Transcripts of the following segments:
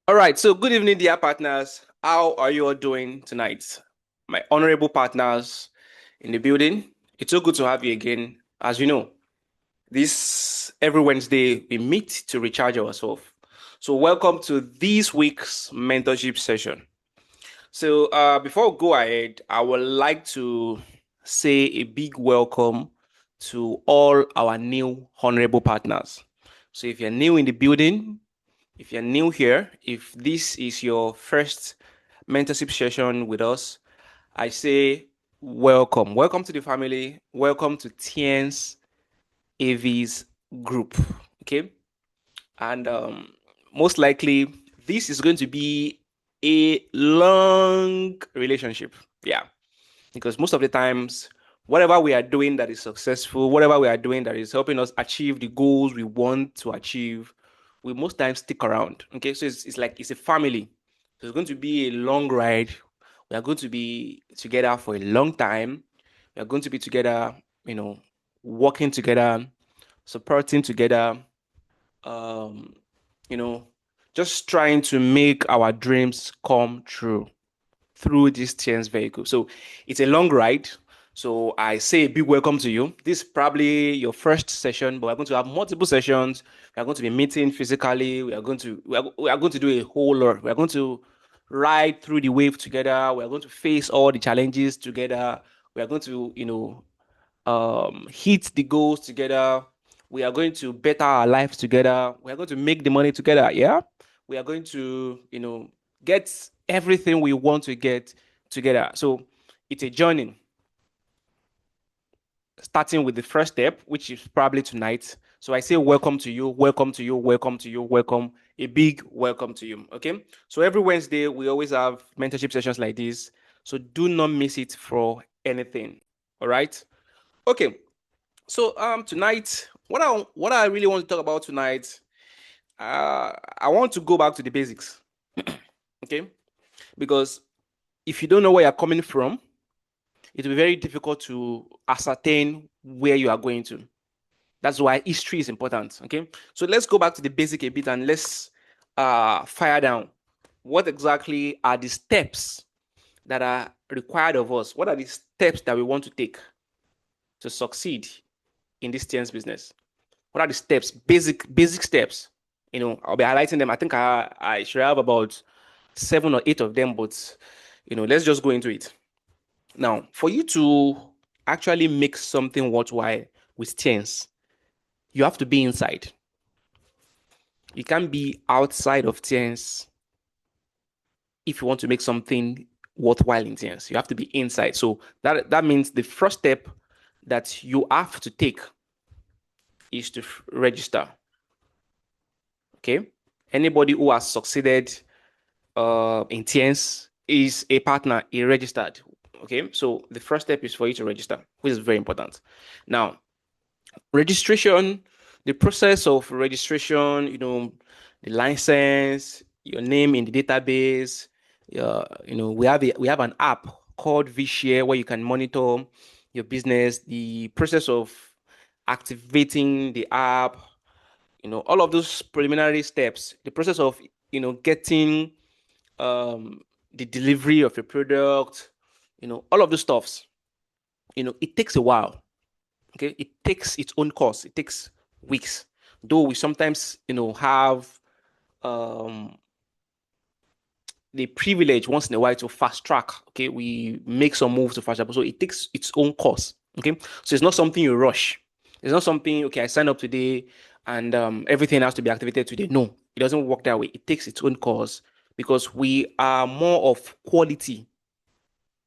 All right, so good evening, dear partners. How are you all doing tonight? My honorable partners in the building. It's so good to have you again. As you know, this every Wednesday we meet to recharge ourselves. So, welcome to this week's mentorship session. So, before we go ahead, I would like to say a big welcome to all our new honorable partners. So, if you're new in the building, if you're new here, if this is your first mentorship session with us, I say welcome. Welcome to the family. Welcome to TIENS AV's group. Okay. And most likely, this is going to be a long relationship. Yeah, because most of the times, whatever we are doing that is successful, whatever we are doing that is helping us achieve the goals we want to achieve, we most times stick around. Okay, so it's like it's a family. So it's going to be a long ride. We are going to be together for a long time. We are going to be together, you know, working together, supporting together, um, you know, just trying to make our dreams come true through this TIENS vehicle. So it's a long ride. So I say a big welcome to you. This is probably your first session, but we're going to have multiple sessions. We are going to be meeting physically. We are going to do a whole lot. We are going to ride through the wave together. We are going to face all the challenges together. We are going to, hit the goals together. We are going to better our lives together. We are going to make the money together. Yeah. We are going to, get everything we want to get together. So it's a journey, starting with the first step, which is probably tonight. So I say welcome to you, welcome to you, welcome to you, welcome, a big welcome to you. Okay. So every Wednesday, we always have mentorship sessions like this. So do not miss it for anything. All right. Okay. So tonight, what I really want to talk about tonight, I want to go back to the basics. Okay, because if you don't know where you're coming from, it will be very difficult to ascertain where you are going to. That's why history is important. Okay, so let's go back to the basic a bit and let's fire down. What exactly are the steps that are required of us? What are the steps that we want to take to succeed in this TN's business? What are the steps? Basic steps. I'll be highlighting them. I think I should have about 7 or 8 of them, but let's just go into it. Now, for you to actually make something worthwhile with TIENS, you have to be inside. You can't be outside of TIENS if you want to make something worthwhile in TIENS. You have to be inside. So that means the first step that you have to take is to register. Okay. Anybody who has succeeded in TIENS is a partner, a registered. Okay. So the first step is for you to register, which is very important. Now, registration, the process of registration, the license, your name in the database. We have an app called vShare where you can monitor your business, the process of activating the app, all of those preliminary steps, the process of, getting the delivery of a product, all of those stuffs, it takes a while. Okay. It takes its own course. It takes weeks. Though we sometimes, have um, the privilege once in a while to fast track. Okay. We make some moves to fast track. So it takes its own course. Okay. So it's not something you rush. It's not something, okay, I signed up today and everything has to be activated today. No, it doesn't work that way. It takes its own course because we are more of quality.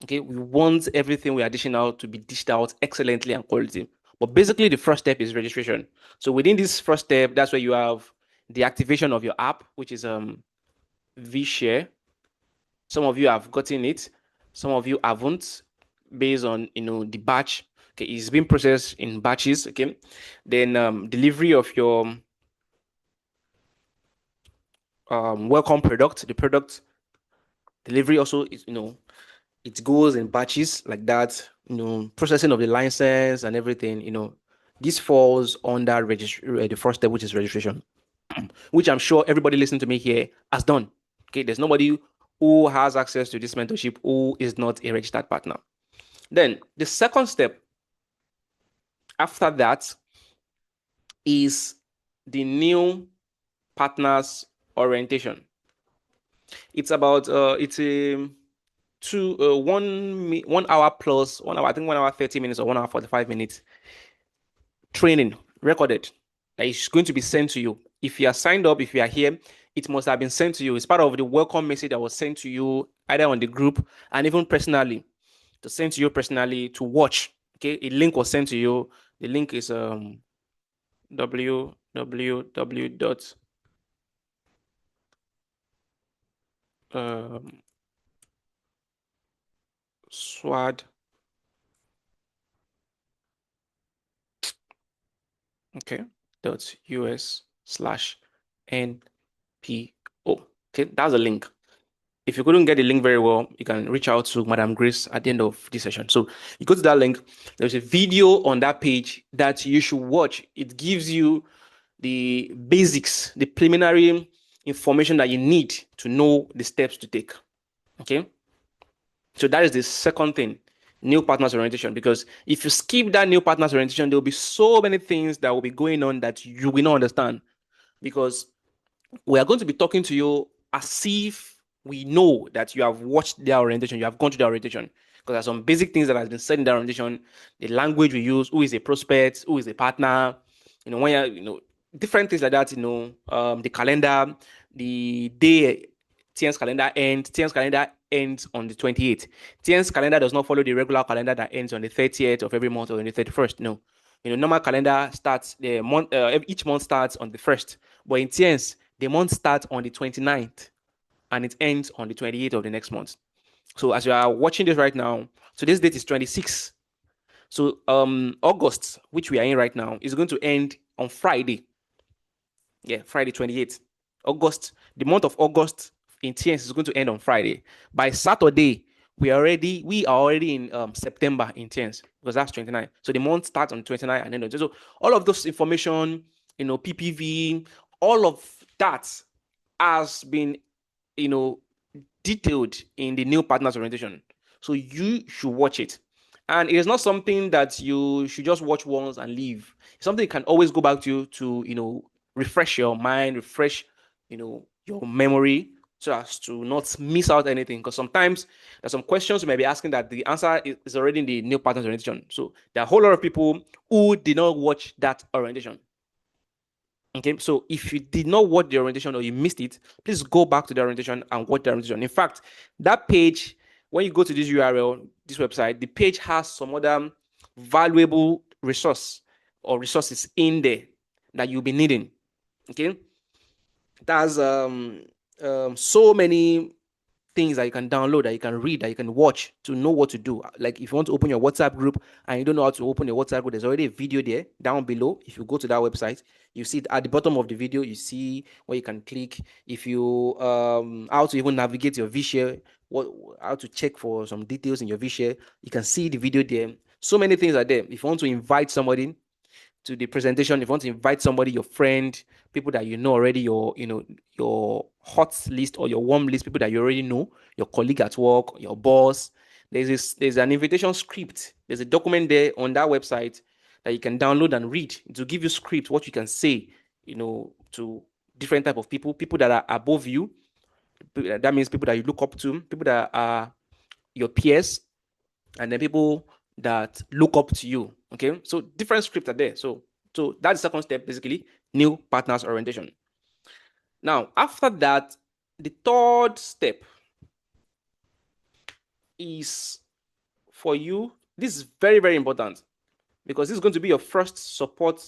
Okay, we want everything we are dishing out to be dished out excellently and quality. But basically, the first step is registration. So within this first step, that's where you have the activation of your app, which is vShare. Some of you have gotten it, some of you haven't, based on the batch. Okay, it's being processed in batches. Okay, then delivery of your welcome product. The product delivery also is it goes in batches like that, processing of the license and everything, this falls under the first step, which is registration, which I'm sure everybody listening to me here has done. Okay, there's nobody who has access to this mentorship who is not a registered partner. Then the second step after that is the new partners orientation. It's about it's a 1 hour plus 1 hour, I think 1 hour 30 minutes or 1 hour 45 minutes training recorded that is going to be sent to you. If you are signed up, if you are here, it must have been sent to you. It's part of the welcome message that was sent to you either on the group and even personally, to send to you personally to watch. Okay, a link was sent to you. The link is www dot swad, okay, dot us/npo. Okay, that's a link. If you couldn't get the link very well, you can reach out to Madam Grace at the end of this session. So you go to that link. There's a video on that page that you should watch. It gives you the basics, the preliminary information that you need to know the steps to take. Okay. So that is the second thing, new partners orientation. Because if you skip that new partners orientation, there will be so many things that will be going on that you will not understand. Because we are going to be talking to you as if we know that you have watched their orientation, you have gone to the orientation. Because there's some basic things that has been said in the orientation, the language we use, who is a prospect, who is a partner, when you're, different things like that, the calendar, the day TIENS calendar ends. TIENS calendar ends on the 28th. TIENS calendar does not follow the regular calendar that ends on the 30th of every month or on the 31st. No. Normal calendar starts the month, each month starts on the 1st. But in TIENS, the month starts on the 29th and it ends on the 28th of the next month. So as you are watching this right now, so this date is 26. So August, which we are in right now, is going to end on Friday. Yeah, Friday 28th. August, the month of August in TIENS is going to end on Friday. By Saturday, we are already in September in TIENS because that's 29. So the month starts on 29 and then so all of those information, PPV, all of that has been, detailed in the new partners orientation. So you should watch it. And it is not something that you should just watch once and leave. It's something you can always go back to refresh your mind, refresh, your memory so as to not miss out anything. Because sometimes there's some questions you may be asking that the answer is already in the new partners orientation. So there are a whole lot of people who did not watch that orientation. Okay, so if you did not watch the orientation or you missed it, please go back to the orientation and watch the orientation. In fact, that page, when you go to this URL, this website, the page has some other valuable resource or resources in there that you'll be needing. Okay, there's so many things that you can download, that you can read, that you can watch to know what to do. Like if you want to open your WhatsApp group and you don't know how to open your WhatsApp group, there's already a video there down below. If you go to that website, you see it at the bottom of the video, you see where you can click. If you how to even navigate your vShare, how to check for some details in your vShare, you can see the video there. So many things are there. If you want to invite somebody to the presentation, if you want to invite somebody, your friend, people that you know already, your hot list or your warm list, people that you already know, your colleague at work, your boss, there's an invitation script. There's a document there on that website that you can download and read to give you script, what you can say, to different type of people that are above you. That means people that you look up to, people that are your peers, and then people that look up to you. Okay, so different scripts are there. So that's the second step, basically, new partners orientation. Now, after that, the third step is for you. This is very, very important because this is going to be your first support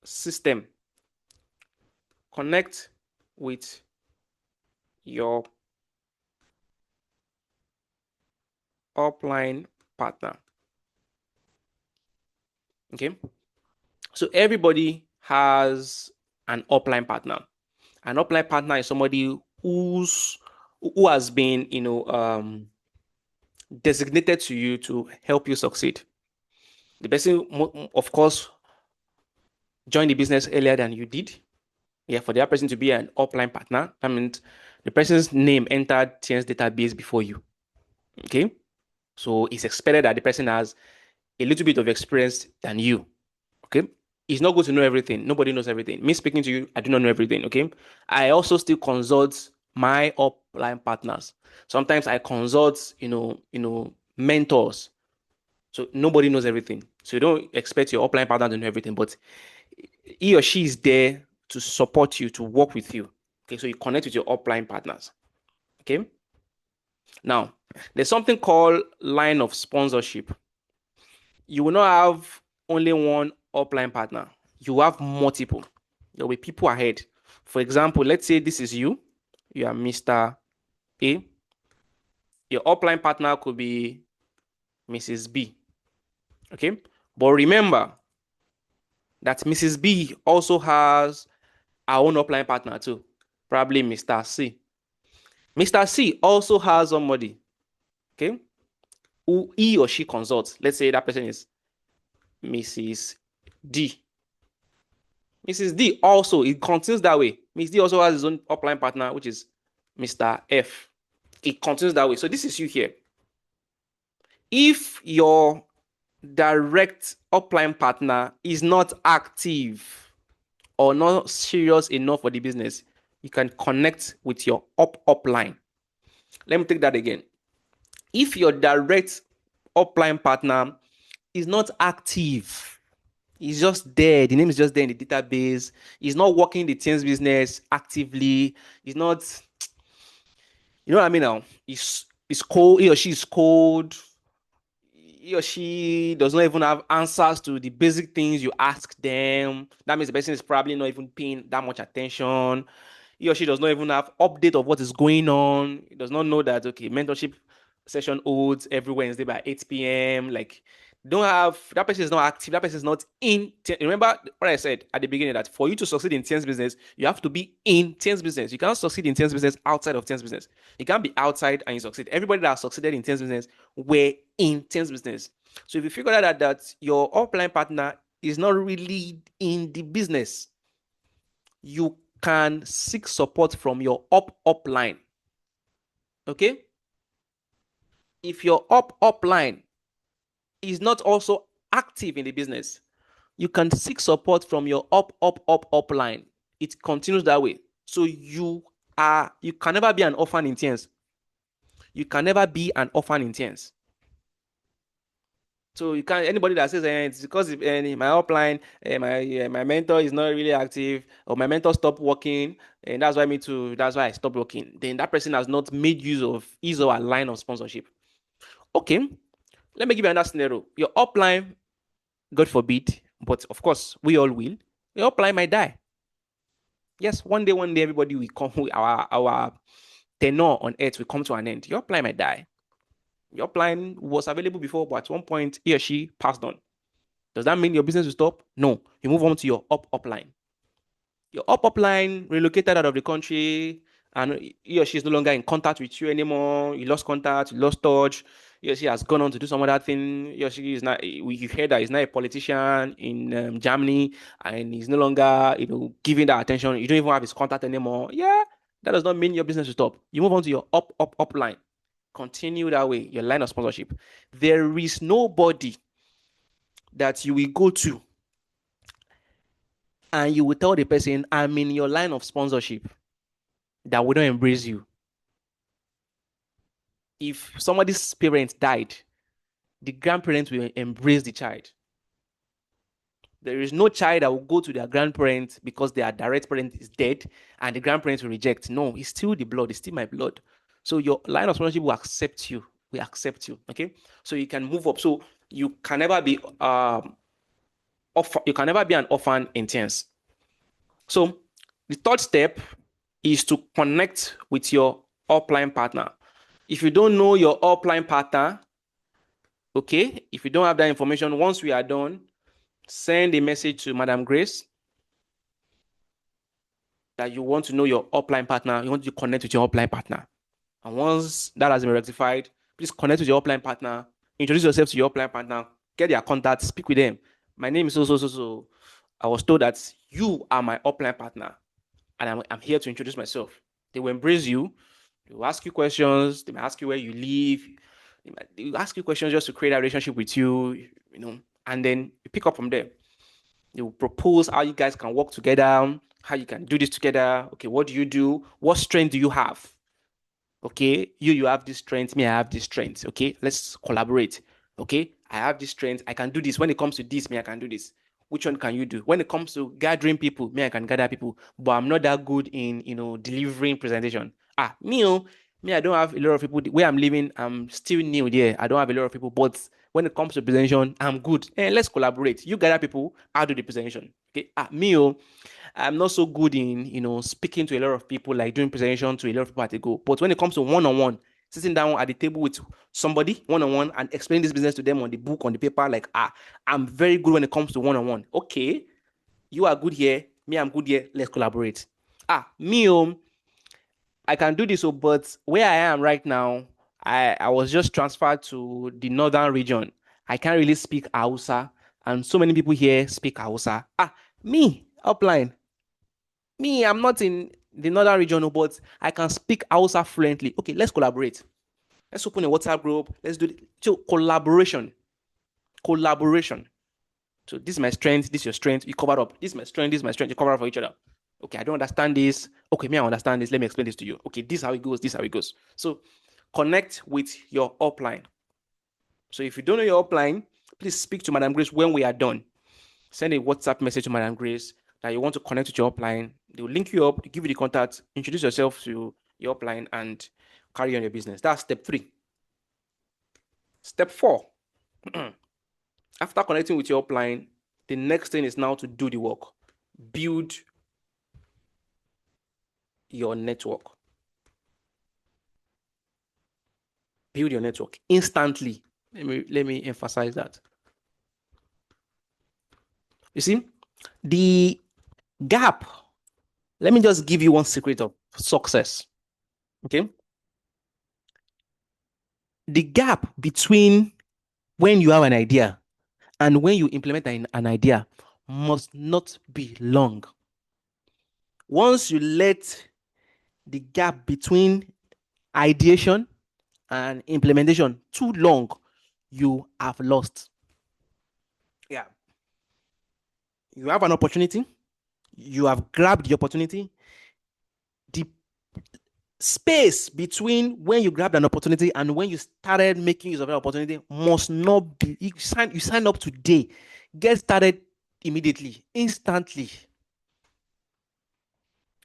system. Connect with your upline partner. Okay, so everybody has an upline partner. An upline partner is somebody who has been, designated to you to help you succeed. The person, of course, joined the business earlier than you did. Yeah, for the other person to be an upline partner, that means the person's name entered TIENS database before you. Okay. So it's expected that the person has a little bit of experience than you. Okay. It's not good to know everything. Nobody knows everything. Me speaking to you, I do not know everything. Okay. I also still consult my upline partners. Sometimes I consult, mentors. So nobody knows everything. So you don't expect your upline partner to know everything, but he or she is there to support you, to work with you. Okay. So you connect with your upline partners. Okay. Now, there's something called line of sponsorship. You will not have only one upline partner. You have multiple. There will be people ahead. For example, let's say this is you. You are Mr. A. Your upline partner could be Mrs. B. Okay. But remember that Mrs. B also has our own upline partner too. Probably Mr. C. Mr. C also has somebody, okay, who he or she consults. Let's say that person is Mrs. D. Mrs. D also, it continues that way. Mrs. D also has his own upline partner, which is Mr. F. It continues that way. So this is you here. If your direct upline partner is not active or not serious enough for the business, you can connect with your upline. Let me take that again. If your direct upline partner is not active, he's just there, the name is just there in the database, he's not working the TIENS business actively, he's not, you know what I mean now? He's cold, he or she is cold, he or she does not even have answers to the basic things you ask them. That means the person is probably not even paying that much attention. He or she does not even have update of what is going on. He does not know that, okay, mentorship session holds every Wednesday by 8 p.m. Like, don't have, that person is not active, that person is not in. Remember what I said at the beginning, that for you to succeed in TIENS business, you have to be in TIENS business. You cannot succeed in TIENS business outside of TIENS business. You can't be outside and you succeed. Everybody that succeeded in TIENS business were in TIENS business. So if you figure out that your offline partner is not really in the business, you can seek support from your upline. Okay? If your upline is not also active in the business, you can seek support from your upline. It continues that way. So you can never be an orphan in TIENS. You can never be an orphan in TIENS. So you can't, anybody that says it's because my upline, my mentor is not really active, or my mentor stopped working, and that's why that's why I stopped working. Then that person has not made use of his or her line of sponsorship. Okay, let me give you another scenario. Your upline, God forbid, but of course we all will. Your upline might die. Yes, one day, everybody will come. Our tenure on earth will come to an end. Your upline might die. Your upline was available before, but at one point he or she passed on. Does that mean your business will stop? No. You move on to your upline. Your upline relocated out of the country, and he or she is no longer in contact with you anymore. You lost contact, you lost touch. He or she has gone on to do some other thing. He or she is not. You heard that he's not a politician in Germany, and he's no longer, giving that attention. You don't even have his contact anymore. Yeah, that does not mean your business will stop. You move on to your upline. Continue that way. Your line of sponsorship. There is nobody that you will go to and you will tell the person, I'm in your line of sponsorship, that will not embrace you. If somebody's parent died, the grandparents will embrace the child. There is no child that will go to their grandparents because their direct parent is dead and the grandparents will reject. No, it's still the blood, it's still my blood. So your line of sponsorship will accept you. We accept you. Okay. So you can move up. So you can never be you can never be an orphan in TIENS. So the third step is to connect with your upline partner. If you don't know your upline partner, okay, if you don't have that information, once we are done, send a message to Madam Grace that you want to know your upline partner, you want to connect with your upline partner. And once that has been rectified, please connect with your upline partner, introduce yourself to your upline partner, get their contact, speak with them. My name is so. I was told that you are my upline partner. and I'm here to introduce myself. They will embrace you. They will ask you questions. They may ask you where you live. They will ask you questions just to create a relationship with you, and then you pick up from there. They will propose how you guys can work together, how you can do this together. Okay, what do you do? What strength do you have? Okay, you have this strength, me, I have this strength. Okay, let's collaborate. Okay, I have this strength, I can do this. When it comes to this, me, I can do this. Which one can you do? When it comes to gathering people, me, I can gather people, but I'm not that good in delivering presentation. Me, I don't have a lot of people where I'm living. I'm still new there. I don't have a lot of people, but when it comes to presentation, I'm good. Let's collaborate. You gather people, I'll do the presentation. Okay, I'm not so good in speaking to a lot of people, like doing presentation to a lot of people at a go. But when it comes to one-on-one, sitting down at the table with somebody one-on-one and explaining this business to them on the book, on the paper, like I'm very good when it comes to one-on-one. Okay, you are good here, me, I'm good here. Let's collaborate. I can do this, but where I am right now, I was just transferred to the northern region. I can't really speak Hausa, and so many people here speak Hausa. Me, upline. Me, I'm not in the northern region, but I can speak Hausa fluently. Okay, let's collaborate. Let's open a WhatsApp group. Let's do it. So collaboration. Collaboration. So this is my strength, this is your strength, you cover up. This is my strength, this is my strength, you cover up for each other. Okay, I don't understand this. Okay, me, I understand this. Let me explain this to you. Okay, this is how it goes, this is how it goes. So connect with your upline. So if you don't know your upline, please speak to Madam Grace when we are done. Send a WhatsApp message to Madam Grace that you want to connect with your upline. They will link you up, give you the contact, introduce yourself to your upline, and carry on your business. That's step 3. Step 4. After connecting with your upline, the next thing is now to do the work. Build your network. Build your network instantly. Let me emphasize that. You see, the gap. Let me just give you one secret of success. Okay. The gap between when you have an idea and when you implement an idea must not be long. Once you let the gap between ideation and implementation too long, you have lost. Yeah. You have an opportunity. You have grabbed the opportunity. The space between when you grabbed an opportunity and when you started making use of that opportunity must not be. You sign up today. Get started immediately, instantly.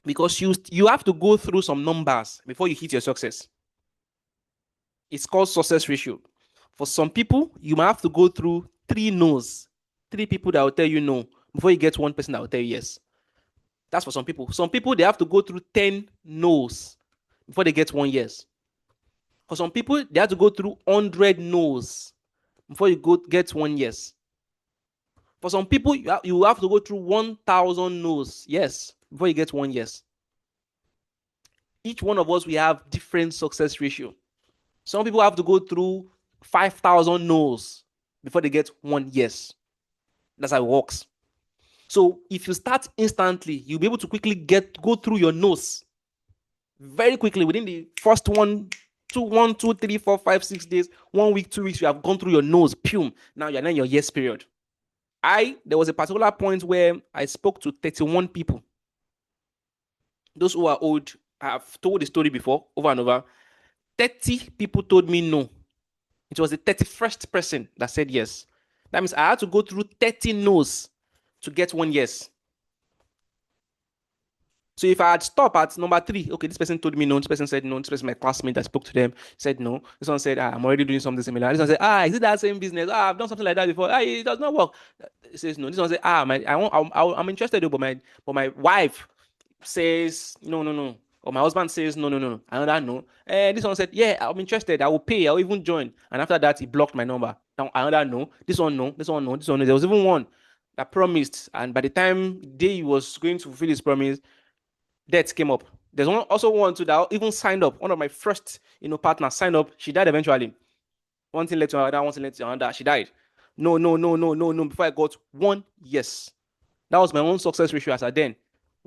Because you have to go through some numbers before you hit your success. It's called success ratio. For some people, you might have to go through 3 no's. 3 people that will tell you no before you get 1 person that will tell you yes. That's for some people. Some people, they have to go through 10 no's before they get 1 yes. For some people, they have to go through 100 no's before you get 1 yes. For some people, you have to go through 1,000 no's, yes, before you get 1 yes. Each one of us, we have different success ratio. Some people have to go through 5,000 no's before they get 1 yes. That's how it works. So if you start instantly, you'll be able to quickly go through your no's very quickly within the first 1, 2, 3, 4, 5, 6 days, 1 week, 2 weeks. You have gone through your no's. Pum. Now you're in your yes period. There was a particular point where I spoke to 31 people. Those who are old, I've told the story before over and over. 30 people told me no. It was the 31st person that said yes. That means I had to go through 30 no's to get 1 yes. So if I had stopped at number 3, okay, this person told me no, this person said no, this person, my classmate, I spoke to them, said no. This one said, I'm already doing something similar. This one said, is it that same business? I've done something like that before. It does not work. It says no. This one said, I'm interested, but my wife says no. Or my husband says no. Another no. This one said, yeah, I'm interested. I will pay. I'll even join. And after that, he blocked my number. Now another no. This one no. This one no. This one no. There was even one that promised, and by the time he was going to fulfill his promise, death came up. There's also one too that even signed up. One of my first partners signed up. She died eventually. One thing led to another. One thing led to another. She died. No. Before I got 1 yes. That was my own success ratio as at then.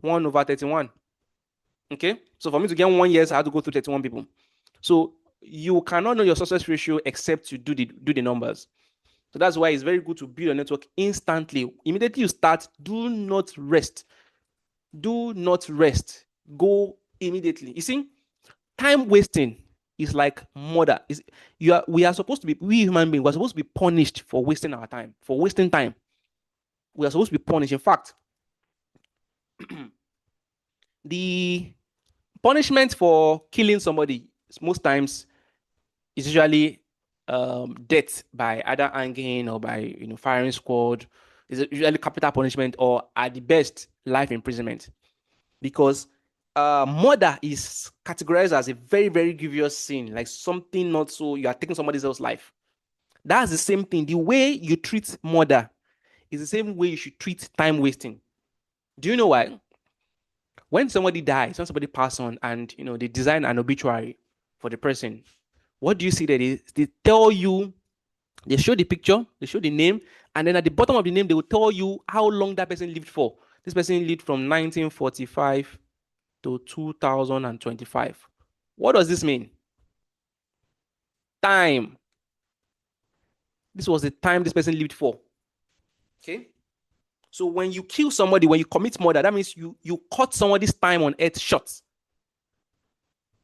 1/31. Okay. So for me to get 1 year, I had to go through 31 people. So you cannot know your success ratio except you do the numbers. So that's why it's very good to build a network instantly. Immediately you start, do not rest. Do not rest. Go immediately. You see, time wasting is like murder. We are supposed to be, we human beings, we're supposed to be punished for wasting our time, for wasting time. We are supposed to be punished. In fact, the punishment for killing somebody most times is usually death by either hanging or by firing squad. Is usually capital punishment or at the best life imprisonment, because murder is categorized as a very very grievous sin, like something not so, you are taking somebody else's life. That's the same thing. The way you treat murder is the same way you should treat time wasting. Do you know why? When somebody dies, when somebody passes on, and they design an obituary for the person, what do you see? That is, they tell you, they show the picture, they show the name, and then at the bottom of the name, they will tell you how long that person lived for. This person lived from 1945 to 2025. What does this mean? Time. This was the time this person lived for. Okay. So when you kill somebody, when you commit murder, that means you cut somebody's time on earth short.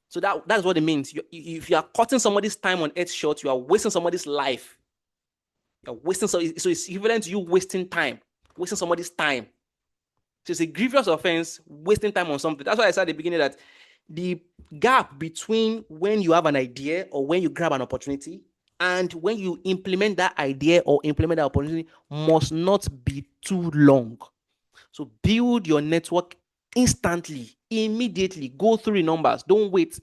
So that's what it means. If you are cutting somebody's time on earth short, you are wasting somebody's life. You're wasting, so it's equivalent to you wasting time, wasting somebody's time. So it's a grievous offense, wasting time on something. That's why I said at the beginning that the gap between when you have an idea or when you grab an opportunity and when you implement that idea or implement that opportunity must not be too long. So build your network instantly, immediately. Go through the numbers. Don't wait.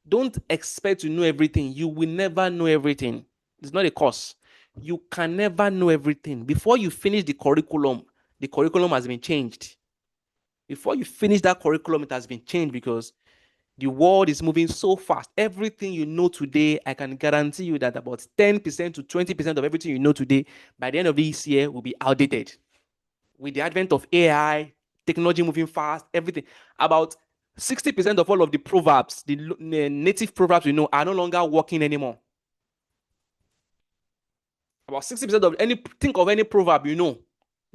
Don't expect to know everything. You will never know everything. It's not a course. You can never know everything. Before you finish the curriculum has been changed. Before you finish that curriculum, it has been changed because the world is moving so fast. Everything you know today, I can guarantee you that about 10% to 20% of everything you know today, by the end of this year, will be outdated. With the advent of AI, technology moving fast, everything, about 60% of all of the proverbs, the native proverbs we know, are no longer working anymore. About 60% of think of any proverb you know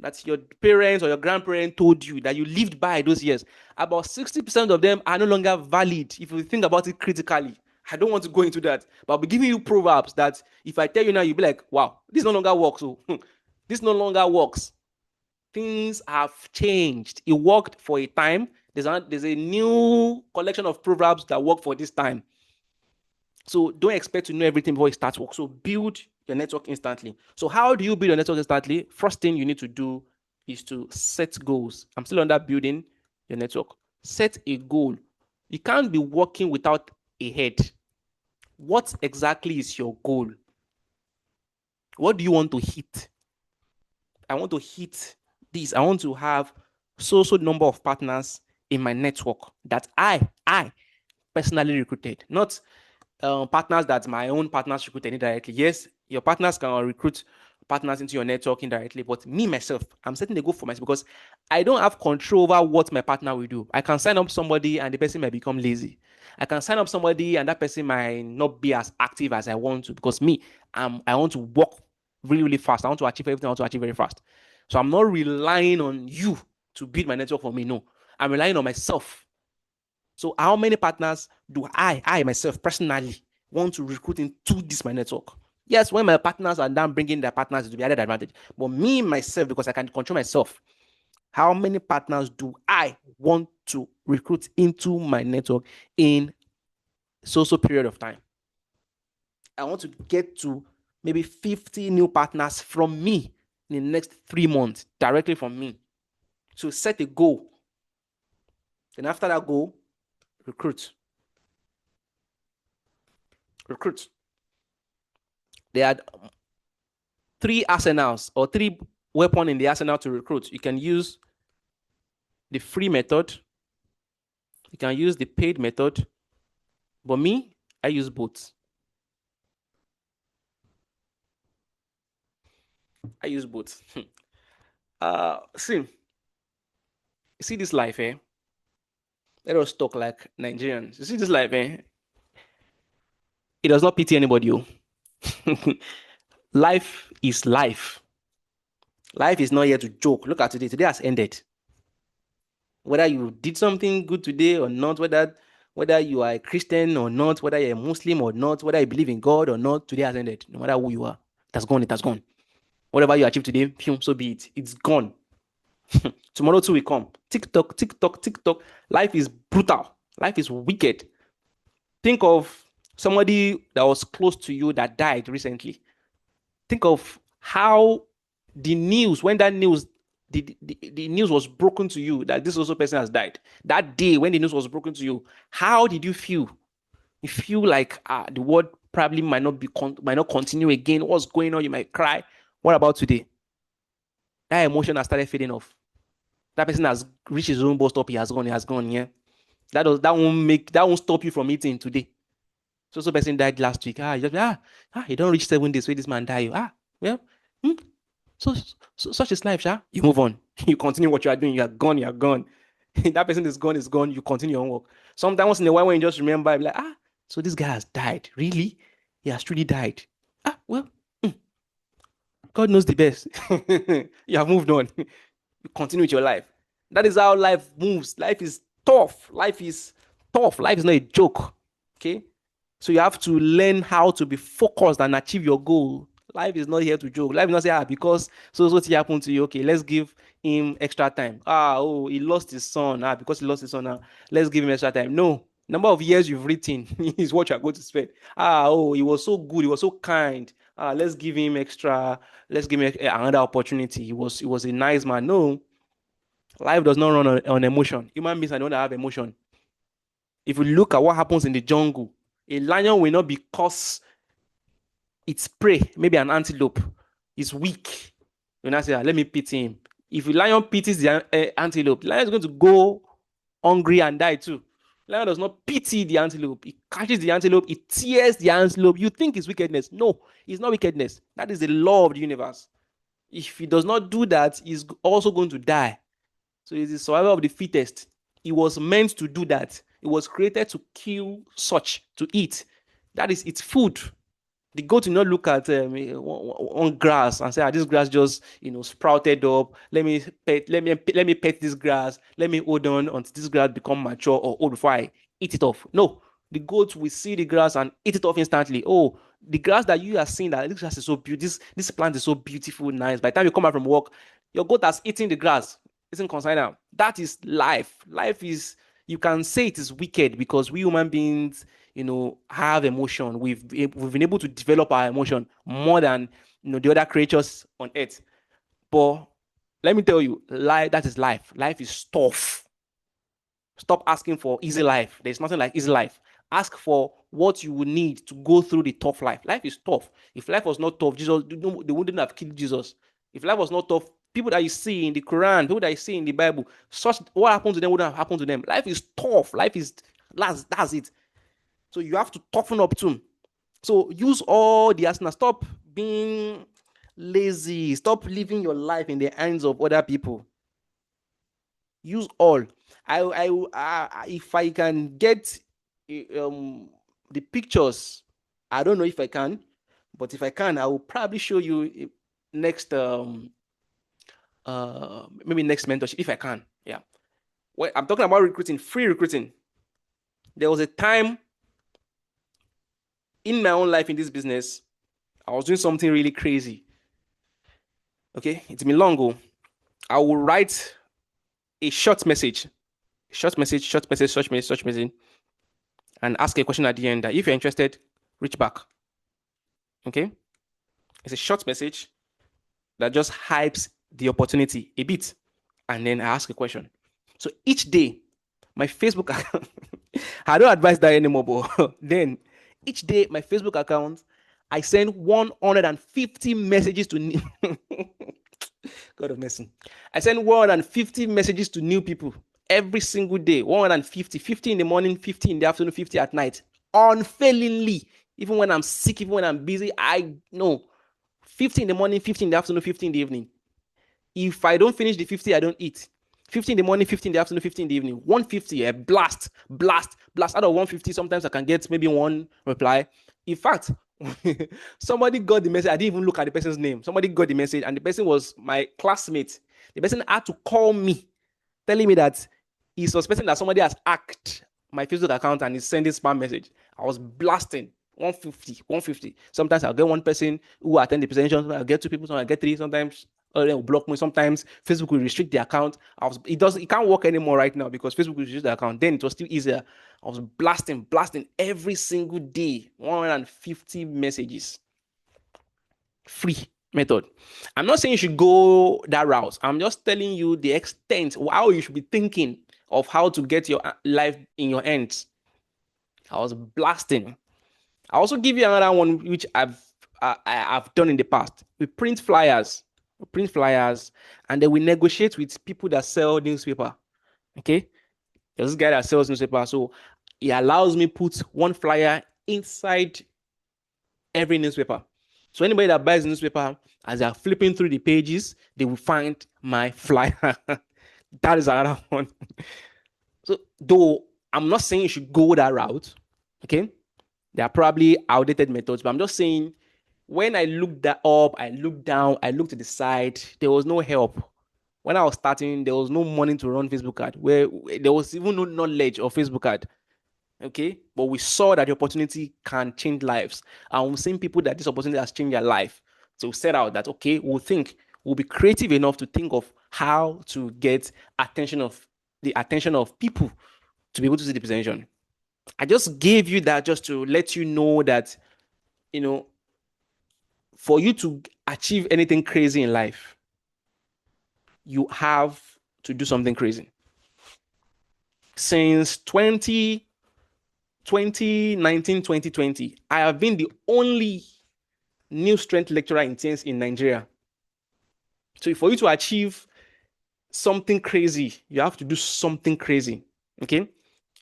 that your parents or your grandparents told you that you lived by those years. About 60% of them are no longer valid if you think about it critically. I don't want to go into that, but I'll be giving you proverbs that if I tell you now, you'll be like, wow, this no longer works. So this no longer works. Things have changed. It worked for a time. There's a new collection of proverbs that work for this time. So don't expect to know everything before you start work. So build your network instantly. So how do you build your network instantly? First thing you need to do is to set goals. I'm still on that building your network. Set a goal. You can't be working without a head. What exactly is your goal? What do you want to hit? I want to hit this. I want to have so number of partners in my network that I personally recruited, not partners that my own partners recruited indirectly. Yes, your partners can recruit partners into your network indirectly, but me myself, I'm setting the goal for myself because I don't have control over what my partner will do. I can sign up somebody and the person might become lazy. I can sign up somebody and that person might not be as active as I want to because me, I want to work really, really fast. I want to achieve everything I want to achieve very fast. So I'm not relying on you to build my network for me. No, I'm relying on myself. So how many partners do I myself personally want to recruit into this my network? Yes, when my partners are done bringing their partners to be added advantage, but me myself, because I can control myself, how many partners do I want to recruit into my network in so period of time? I want to get to maybe 50 new partners from me in the next 3 months, directly from me. So set a goal. Then after that goal, recruit. Recruit. There are three arsenals or three weapons in the arsenal to recruit. You can use the free method, you can use the paid method, but me, I use both. I use both. See this life, eh? Let us talk like Nigerians. You see this life, eh? It does not pity anybody. Oh. Life is life. Life is not here to joke. Look at today. Today has ended. Whether you did something good today or not, whether you are a Christian or not, whether you're a Muslim or not, whether you believe in God or not, today has ended. No matter who you are, it has gone. It has gone. Whatever you achieve today, so be it. It's gone. Tomorrow too will come. Tick tock, tick tock, tick tock. Life is brutal. Life is wicked. Think of somebody that was close to you that died recently. Think of how the news, when that news, the news was broken to you that this also person has died. That day when the news was broken to you, how did you feel? You feel like the world probably might not continue again. What's going on? You might cry. What about today? That emotion has started fading off. That person has reached his own bus stop. He has gone. He has gone. Yeah. That won't stop you from eating today. So person died last week. You just he don't reach 7 days where this man died. Well, hmm? so such is life, sha. You move on. You continue what you are doing. You are gone. You are gone. That person is gone. Is gone. You continue your own work. Sometimes once in a while, when you just remember, like so this guy has died. Really? He has truly died. Well, God knows the best. You have moved on. You continue with your life. That is how life moves. Life is tough. Life is tough. Life is not a joke. Okay. So you have to learn how to be focused and achieve your goal. Life is not here to joke. Life is not say, because so thing happened to you. Okay, let's give him extra time. He lost his son. Because he lost his son now, let's give him extra time. No. Number of years you've written is what you're going to spend. He was so good, he was so kind. Let's give him extra, let's give him another opportunity. He was a nice man. No, life does not run on emotion. Human beings are the one that have emotion. If you look at what happens in the jungle, a lion will not, because its prey, maybe an antelope, is weak. You not say, let me pity him. If a lion pities the antelope, the lion is going to go hungry and die too. Lion does not pity the antelope. It catches the antelope, it tears the antelope. You think it's wickedness. No, it's not wickedness. That is the law of the universe. If he does not do that, he's also going to die. So it's the survival of the fittest. It was meant to do that. It was created to kill such, to eat. That is its food. The goat will not look at on grass and say, this grass just sprouted up. Let me pet this grass. Let me hold on until this grass become mature or old before I eat it off. No, the goat will see the grass and eat it off instantly. Oh, the grass that you are seeing, that this grass is so beautiful. This plant is so beautiful, nice. By the time you come out from work, your goat has eaten the grass. Isn't concerned now. That is life. Life is, you can say it is wicked because we human beings have emotion. We've been able to develop our emotion more than the other creatures on earth. But let me tell you, life, that is life. Life is tough. Stop asking for easy life. There's nothing like easy life. Ask for what you would need to go through the tough life. Life is tough. If life was not tough, Jesus, they wouldn't have killed Jesus. If life was not tough, people that you see in the Quran, people that you see in the Bible, such what happened to them wouldn't have happened to them. Life is tough. Life is, that's it. So you have to toughen up too. So use all the arsenal. Stop being lazy. Stop living your life in the hands of other people. Use all. If I can get the pictures, I don't know if I can, but if I can, I will probably show you next maybe next mentorship if I can. Yeah. Well, I'm talking about recruiting, free recruiting. There was a time in my own life in this business, I was doing something really crazy. Okay, it's been long ago. I will write a short message, and ask a question at the end that if you're interested, reach back. Okay, it's a short message that just hypes the opportunity a bit, and then I ask a question. So each day, my Facebook account, I don't advise that anymore, but then each day, my Facebook account, I send 150 messages to God of mercy. I send 150 messages to new people every single day. 150, 50 in the morning, 50 in the afternoon, 50 at night. Unfailingly. Even when I'm sick, even when I'm busy, I know. 50 in the morning, 50 in the afternoon, 50 in the evening. If I don't finish the 50, I don't eat. 50 in the morning, 50 in the afternoon, 50 in the evening. 150, yeah, blast, blast, blast. Out of 150, sometimes I can get maybe one reply. In fact, somebody got the message. I didn't even look at the person's name. Somebody got the message, and the person was my classmate. The person had to call me, telling me that he's suspecting that somebody has hacked my Facebook account and is sending spam message. I was blasting 150, 150. Sometimes I'll get one person who attend the presentation. I'll get two people. Sometimes I get three. Sometimes they will block me. Sometimes Facebook will restrict the account. It can't work anymore right now because Facebook will restrict the account. Then it was still easier. I was blasting every single day, 150 messages. Free method. I'm not saying you should go that route. I'm just telling you the extent, how you should be thinking of how to get your life in your hands. I was blasting. I also give you another one which I've done in the past. We print flyers, and then we negotiate with people that sell newspaper. Okay, there's this guy that sells newspaper, so he allows me put one flyer inside every newspaper. So anybody that buys a newspaper, as they're flipping through the pages, they will find my flyer. That is another one. So though I'm not saying you should go that route, okay? There are probably outdated methods, but I'm just saying when I looked that up, I looked down, I looked to the side, there was no help. When I was starting, there was no money to run Facebook ad, where there was even no knowledge of Facebook ad. Okay, but we saw that the opportunity can change lives, and we've seen people that this opportunity has changed their life. So we set out that okay, we'll be creative enough to think of how to get the attention of people to be able to see the presentation. I just gave you that just to let you know that, for you to achieve anything crazy in life, you have to do something crazy. Since 2019, 2020, I have been the only new strength lecturer in TIENS in Nigeria. So for you to achieve something crazy, you have to do something crazy. Okay.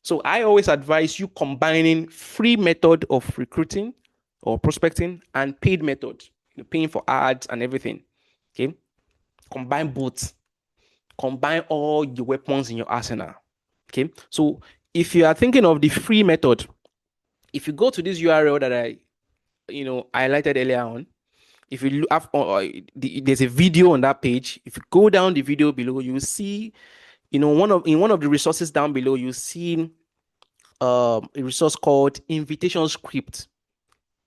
So I always advise you combining free method of recruiting or prospecting and paid method, paying for ads and everything. Okay. Combine both. Combine all the weapons in your arsenal. Okay. So if you are thinking of the free method, if you go to this URL that I highlighted earlier on, if you look up, there's a video on that page. If you go down the video below, you will see, one of the resources down below, you see a resource called Invitation Script.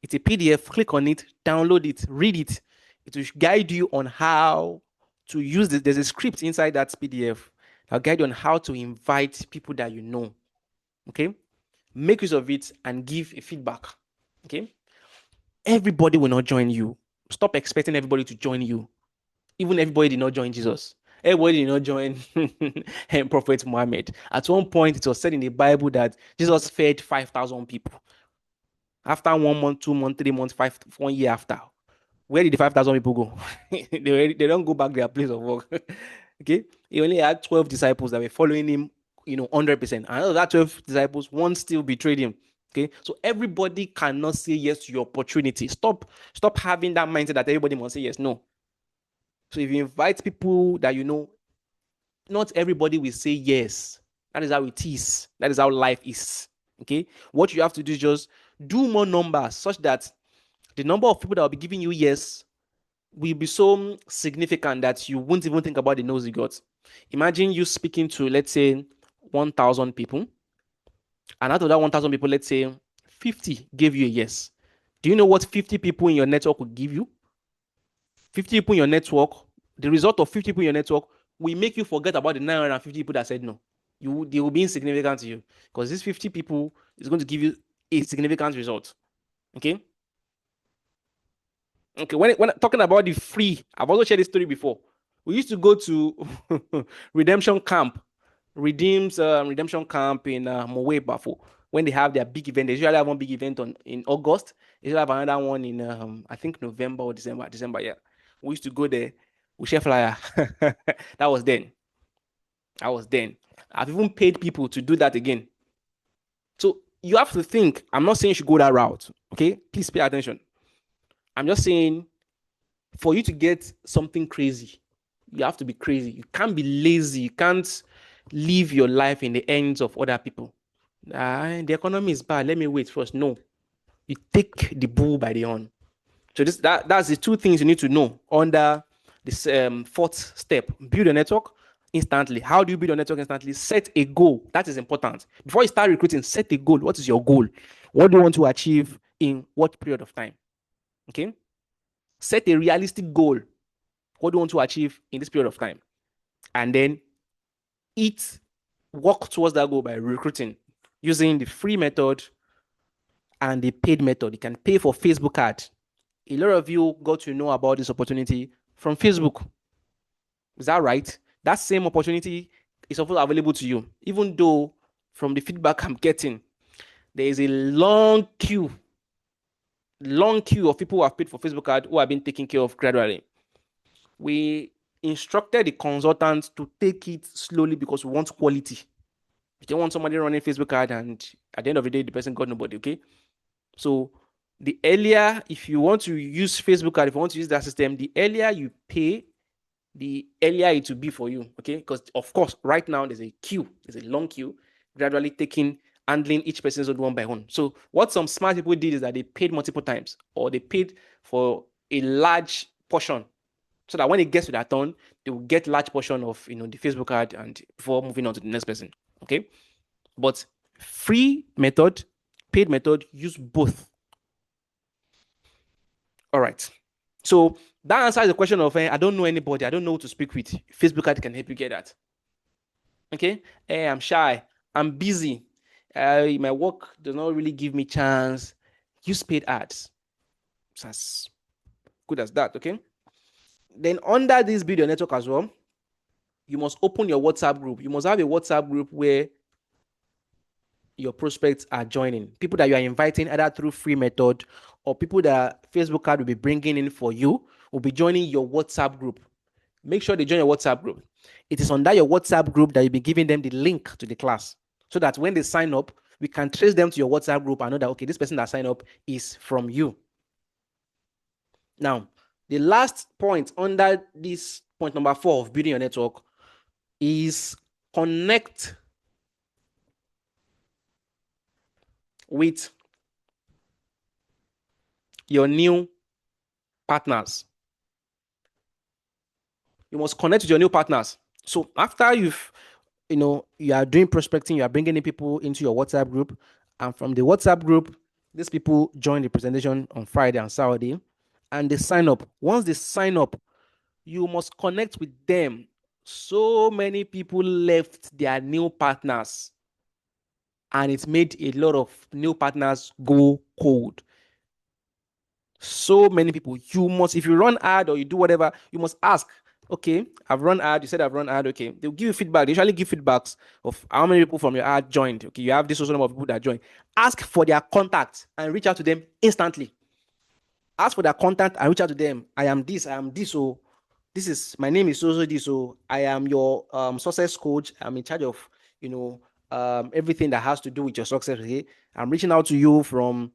It's a PDF. Click on it, download it, read it. It will guide you on how to use this. There's a script inside that PDF that'll guide you on how to invite people that you know. Okay, make use of it and give a feedback. Okay, everybody will not join you. Stop expecting everybody to join you. Even everybody did not join Jesus. Everybody did not join Prophet Muhammad. At one point, it was said in the Bible that Jesus fed 5,000 people. After 1 month, 2 months, 3 months, 1 year after, where did the 5,000 people go? they don't go back to their place of work. Okay, he only had 12 disciples that were following him, 100%. And out of that 12 disciples, one still betrayed him. Okay, so everybody cannot say yes to your opportunity. Stop having that mindset that everybody must say yes. No. So if you invite people that not everybody will say yes. That is how it is. That is how life is. Okay, what you have to do is just do more numbers such that the number of people that will be giving you yes will be so significant that you won't even think about the no's you got. Imagine you speaking to, let's say, 1,000 people, and out of that 1,000 people, let's say 50 gave you a yes. Do you know what 50 people in your network will give you? 50 people in your network, the result of 50 people in your network will make you forget about the 950 people that said no. They will be insignificant to you because these 50 people is going to give you a significant result. Okay. Okay. When talking about the free, I've also shared this story before. We used to go to redemption camp in Mowe Bafo. When they have their big event, they usually have one big event in August. They usually have another one in I think November or December. Yeah. We used to go there. We share flyer. That was then. I've even paid people to do that again. So you have to think. I'm not saying you should go that route. Okay, please pay attention. I'm just saying, for you to get something crazy, You have to be crazy. You can't be lazy. You can't live your life in the hands of other people. The economy is bad. Let me wait first. No, you take the bull by the horn. So that's the two things you need to know under this fourth step. Build a network instantly. How do you build a network instantly? Set a goal. That is important. Before you start recruiting, set a goal. What is your goal? What do you want to achieve in what period of time? Okay. Set a realistic goal. What do you want to achieve in this period of time? And then work towards that goal by recruiting using the free method and the paid method. You can pay for Facebook ad. A lot of you got to know about this opportunity from Facebook. Is that right? That same opportunity is also available to you, even though from the feedback I'm getting, there is a long queue of people who have paid for Facebook ad who have been taken care of gradually. We instructed the consultants to take it slowly because we want quality. You don't want somebody running Facebook ad and at the end of the day, the person got nobody, okay? So the earlier, if you want to use Facebook ad, if you want to use that system, the earlier you pay, the earlier it will be for you, okay? Because of course, right now there's a queue, there's a long queue, gradually handling each person's own one by one. So what some smart people did is that they paid multiple times, or they paid for a large portion, so that when it gets to that turn, they will get large portion of the Facebook ad and before moving on to the next person, okay? But free method, paid method, use both. All right. So that answers the question of I don't know anybody, I don't know who to speak with. Facebook ad can help you get that. Okay. Hey, I'm shy, I'm busy. My work does not really give me chance. Use paid ads. It's as good as that. Okay. Then under this video network as well, you must open your WhatsApp group. You must have a WhatsApp group where your prospects are joining, people that you are inviting either through free method or people that Facebook ad will be bringing in for you will be joining your WhatsApp group. Make sure they join your WhatsApp group. It is under your WhatsApp group that you'll be giving them the link to the class so that when they sign up, we can trace them to your WhatsApp group and know that, okay, this person that signed up is from you. Now, the last point under this point number 4 of building your network is connect with your new partners. You must connect with your new partners. So after you are doing prospecting, you are bringing in people into your WhatsApp group, and from the WhatsApp group, these people join the presentation on Friday and Saturday, and they sign up. Once they sign up, you must connect with them. So many people left their new partners, and it made a lot of new partners go cold. So many people. You must, if you run ad or you do whatever, you must ask, okay, I've run ad. You said I've run ad. Okay, they'll give you feedback. They usually give feedbacks of how many people from your ad joined. Okay, you have this social number of people that joined. Ask for their contact and reach out to them instantly. Ask for their contact and reach out to them. I am this. So this is my name is so this. So I am your success coach. I'm in charge of everything that has to do with your success. Okay, I'm reaching out to you from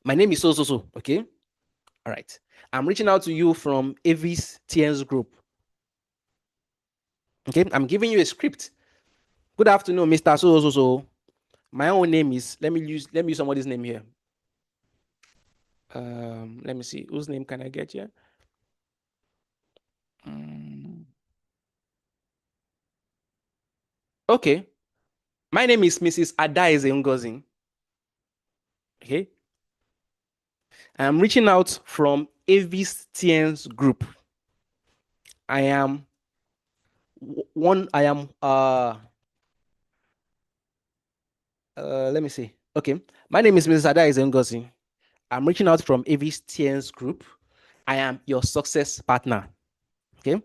my name is so. Okay, all right. I'm reaching out to you from Avis TIENS group. Okay, I'm giving you a script. Good afternoon, Mr. So. My own name is, let me use somebody's name here. Let me see, whose name can I get here? Okay, my name is Mrs. Adaize Ngozi. Okay, I'm reaching out from Avis TIENS group. let me see. Okay, my name is Mrs. Adaize Ngozi. I'm reaching out from Avis TIENS group. I am your success partner. Okay.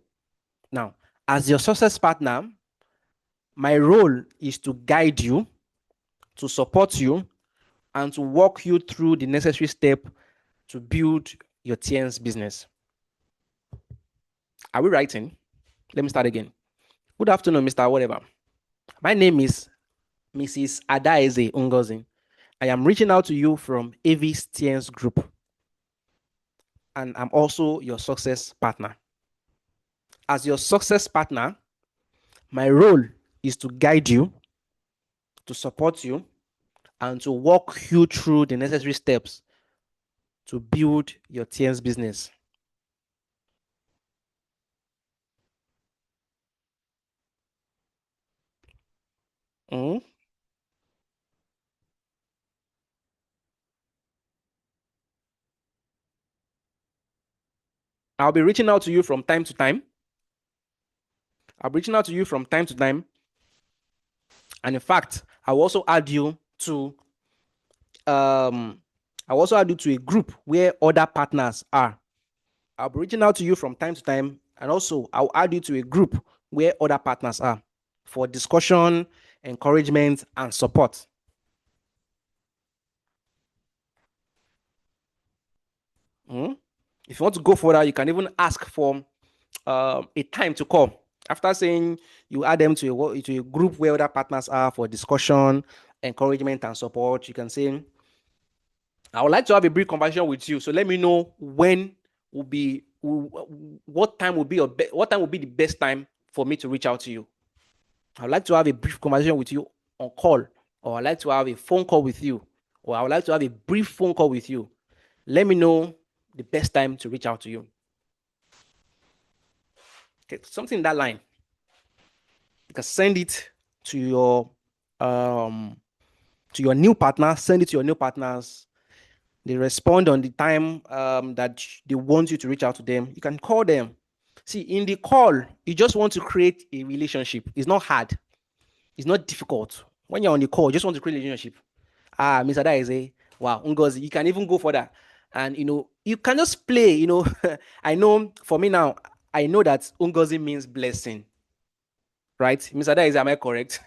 Now, as your success partner, my role is to guide you, to support you, and to walk you through the necessary step to build your TIENS business. Are we writing? Let me start again. Good afternoon, Mr. Whatever. My name is Mrs. Adaize Ngozi. I am reaching out to you from Avis TIENS group. And I'm also your success partner. as your success partner, my role is to guide you, to support you, and to walk you through the necessary steps to build your TIENS business. Mhm. I'll be reaching out to you from time to time. I'll be reaching out to you from time to time. And in fact, I'll also add you to um I'll also add you to a group where other partners are. I'll be reaching out to you from time to time, and also I'll add you to a group where other partners are for discussion, encouragement, and support. Mhm. If you want to go further, you can even ask for a time to call. After saying you add them to a group where other partners are for discussion, encouragement, and support, you can say, I would like to have a brief conversation with you. So let me know when will be what time will be what time will be the best time for me to reach out to you. I would like to have a brief conversation with you on call, or I'd like to have a phone call with you, or I would like to have a brief phone call with you. Let me know the best time to reach out to you. Okay, something in that line. You can send it to um your new partner. Send it to your new partners. They respond on the time that they want you to reach out to them. You can call them. See, in the call, you just want to create a relationship. It's not hard. It's not difficult. When you're on the call, you just want to create a relationship. Mr. Daise, wow, Ngozi, you can even go further. And, you can just play, I know for me now, I know that Ngozi means blessing, right? Mr. Daise, am I correct?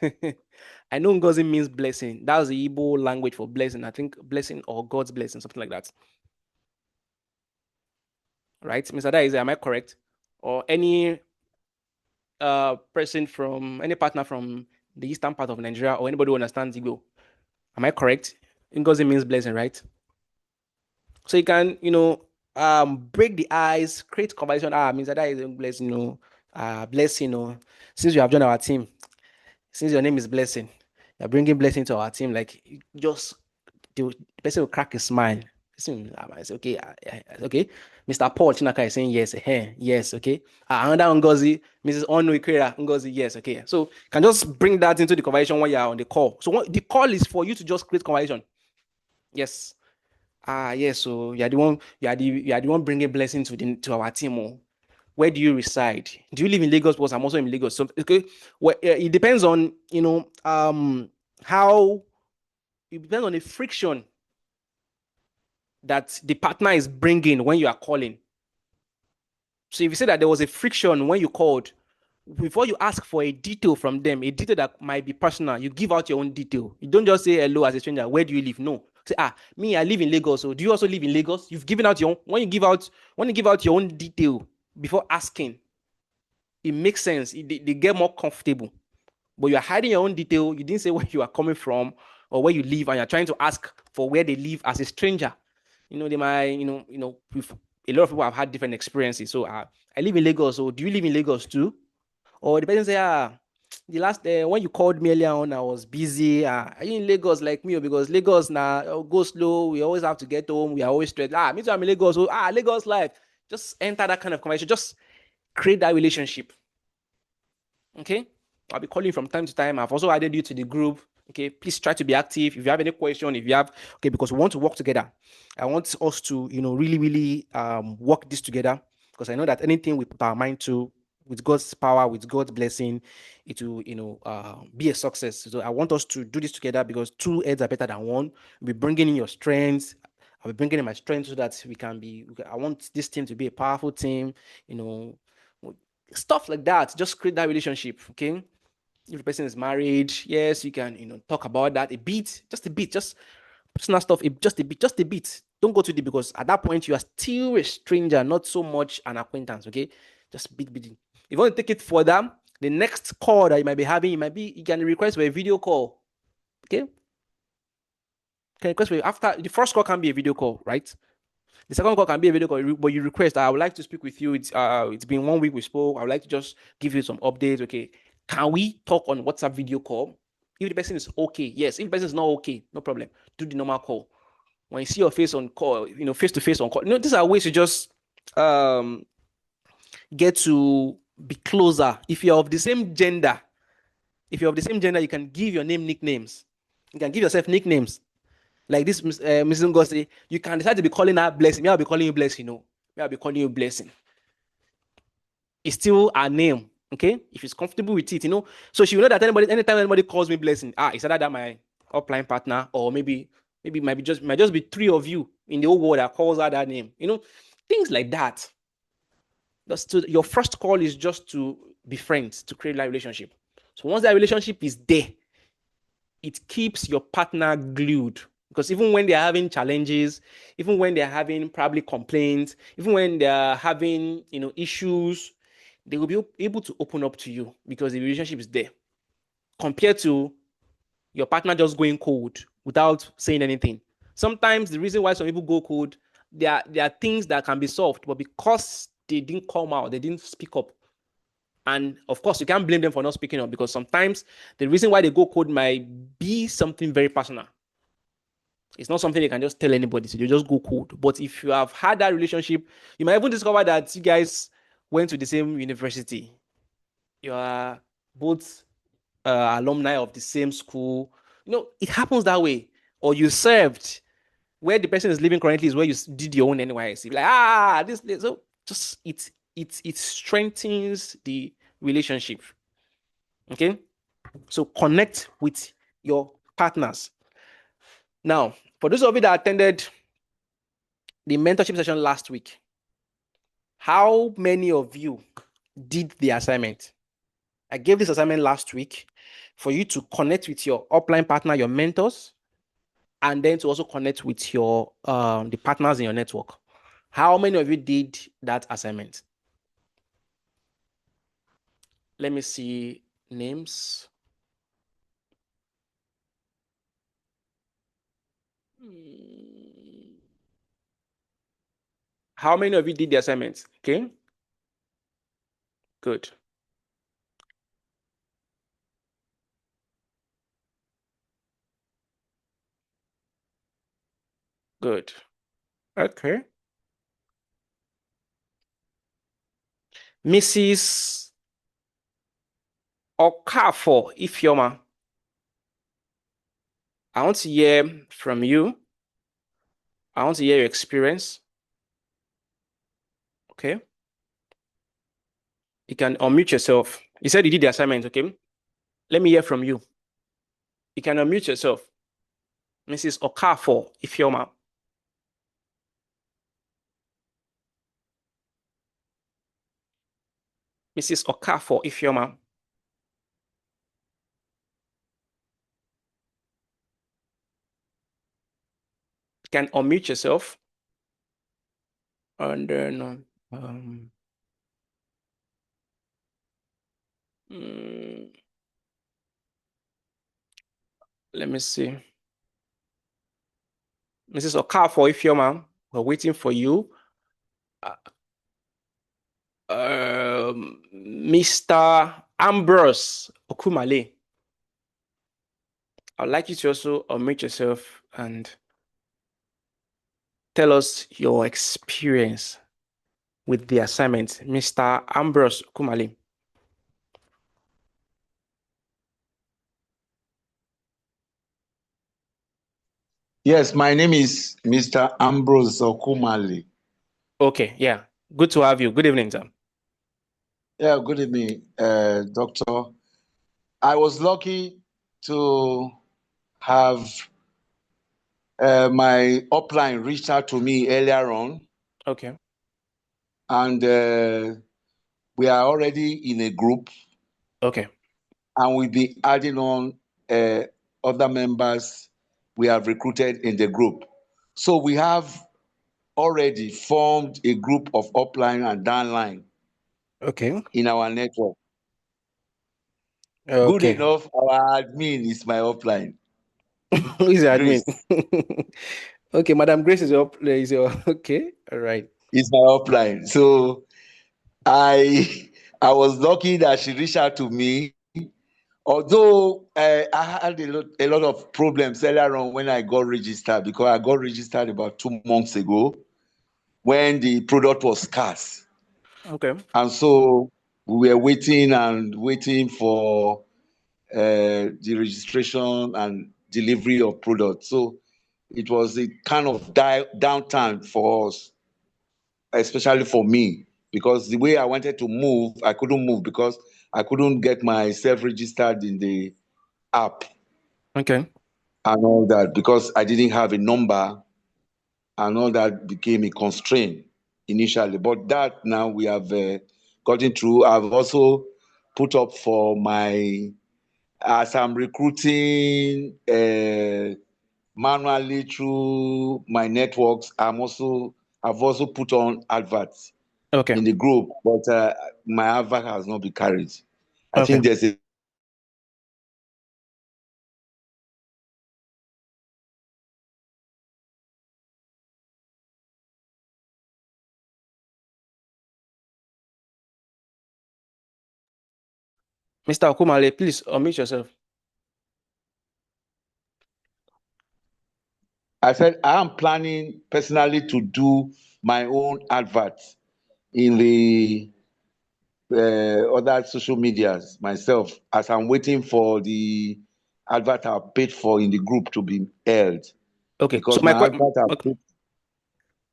I know Ngozi means blessing. That's the Igbo language for blessing. I think blessing or God's blessing, something like that. Right? Mr. Daise, am I correct? Or any person from any partner from the eastern part of Nigeria or anybody who understands Igbo. Am I correct? Ngozi means blessing, right? So you can, break the ice, create conversation. Mr. That is a blessing, blessing, since you have joined our team, since your name is blessing, you're bringing blessing to our team. Like, just the person will crack a smile. I say, okay, okay. Mr. Paul Chinaka is saying yes, yes, okay. Another Ngozi, Mrs. Onu Ikera, Ngozi, yes, okay. So can just bring that into the conversation when you're on the call. So the call is for you to just create conversation. Yes. Yes. So you are the one bringing blessing to our team. Oh. Where do you reside? Do you live in Lagos? Because I'm also in Lagos. So okay, well, it depends on how it depends on the friction that the partner is bringing when you are calling. So if you say that there was a friction when you called, before you ask for a detail from them, a detail that might be personal, you give out your own detail. You don't just say hello as a stranger. Where do you live? No. Say, me, I live in Lagos. So do you also live in Lagos? You've given out your own. When you give out your own detail before asking, it makes sense. They get more comfortable. But you're hiding your own detail. You didn't say where you are coming from or where you live, and you're trying to ask for where they live as a stranger. They might, a lot of people have had different experiences. So I live in Lagos. So do you live in Lagos too? Or the person say, the last when you called me earlier on, I was busy. Are you in Lagos like me? Because Lagos now go slow. We always have to get home. We are always stressed. Me too. I'm in Lagos. So Lagos life. Just enter that kind of conversation. Just create that relationship. Okay. I'll be calling from time to time. I've also added you to the group. Okay. Please try to be active. If you have any question, okay, because we want to work together. I want us to, really, really work this together, because I know that anything we put our mind to, with God's power, with God's blessing, it will, be a success. So I want us to do this together, because two heads are better than one. We'll be bringing in your strengths. I'll be bringing in my strength so that I want this team to be a powerful team, you know, stuff like that. Just create that relationship. Okay. If the person is married, yes, you can, talk about that a bit, just a bit, just personal stuff, just a bit. Don't go too deep, because at that point you are still a stranger, not so much an acquaintance. Okay. Just bit. If you want to take it further, the next call that you might be having, you can request for a video call. Okay. Can request for after the first call can be a video call, right? The second call can be a video call, but you request, I would like to speak with you. It's been 1 week we spoke. I would like to just give you some updates. Okay, can we talk on WhatsApp video call? If the person is okay, yes. If the person is not okay, no problem. Do the normal call. When you see your face on call, face to face on call. These are ways to just um get to be closer. If you're of the same gender, you can give your name nicknames. You can give yourself nicknames. Like this, Mrs. Ngozi, you can decide to be calling her Blessing. Me, I'll be calling you Blessing. Me, I'll be calling you Blessing. It's still her name. Okay, if she's comfortable with it, so she will know that anytime anybody calls me Blessing, it's either that my upline partner, or maybe might just be three of you in the whole world that calls her that name. Things like that. Your first call is just to be friends, to create that relationship. So once that relationship is there, it keeps your partner glued. Because even when they're having challenges, even when they're having probably complaints, even when they're having issues, they will be able to open up to you because the relationship is there. Compared to your partner just going cold without saying anything. Sometimes the reason why some people go cold, there are things that can be solved, but because they didn't come out, they didn't speak up. And of course, you can't blame them for not speaking up, because sometimes the reason why they go cold might be something very personal. It's not something they can just tell anybody, so they just go cold. But if you have had that relationship, you might even discover that you guys went to the same university. You are both alumni of the same school. It happens that way. Or you served where the person is living currently is where you did your own NYC. Like, this. So just it strengthens the relationship. Okay, so connect with your partners. Now, for those of you that attended the mentorship session last week, how many of you did the assignment? I gave this assignment last week for you to connect with your upline partner, your mentors, and then to also connect with your the partners in your network. How many of you did that assignment? Let me see names. How many of you did the assignment? Okay. Good. Good. Okay. Mrs. Okafor Ifyoma, I want to hear from you. I want to hear your experience. Okay. You can unmute yourself. You said you did the assignment, okay? Let me hear from you. You can unmute yourself. Mrs. Okafor Ifyoma. Mrs. Okafor Ifyoma. You can unmute yourself. And then let me see. Mrs. Okafor Ifyoma, we're waiting for you. Mr. Ambrose Okumale, I'd like you to also unmute yourself and tell us your experience with the assignment. Mr. Ambrose Okumale. Yes, my name is Mr. Ambrose Okumale. Okay, yeah. Good to have you. Good evening, sir. Yeah, good evening, Doctor. I was lucky to have my upline reached out to me earlier on. Okay. And we are already in a group. Okay. And we'll be adding on other members we have recruited in the group. So we have already formed a group of upline and downline. Okay. In our network. Okay. Good enough, our admin is my upline. Who is the admin? Okay, Madam Grace is your okay. All right. Is my upline. So I I was lucky that she reached out to me. Although I had a lot of problems earlier on when I got registered, because I got registered about 2 months ago when the product was scarce. Okay. And so we were waiting and waiting for the registration and delivery of products. So it was a kind of downtime for us, especially for me, because the way I wanted to move, I couldn't move because I couldn't get myself registered in the app Okay. and all that, because I didn't have a number, and all that became a constraint initially. But that now we have gotten through. I've also put up for my, as I'm recruiting manually through my networks, I've also put on adverts Okay. in the group, but my advert has not been carried. I Okay. think there's a Mr. Okumale, please unmute yourself. I said I am planning personally to do my own adverts in the other social medias myself, as I'm waiting for the advert I paid for in the group to be held, Okay. So because my advert I okay. paid.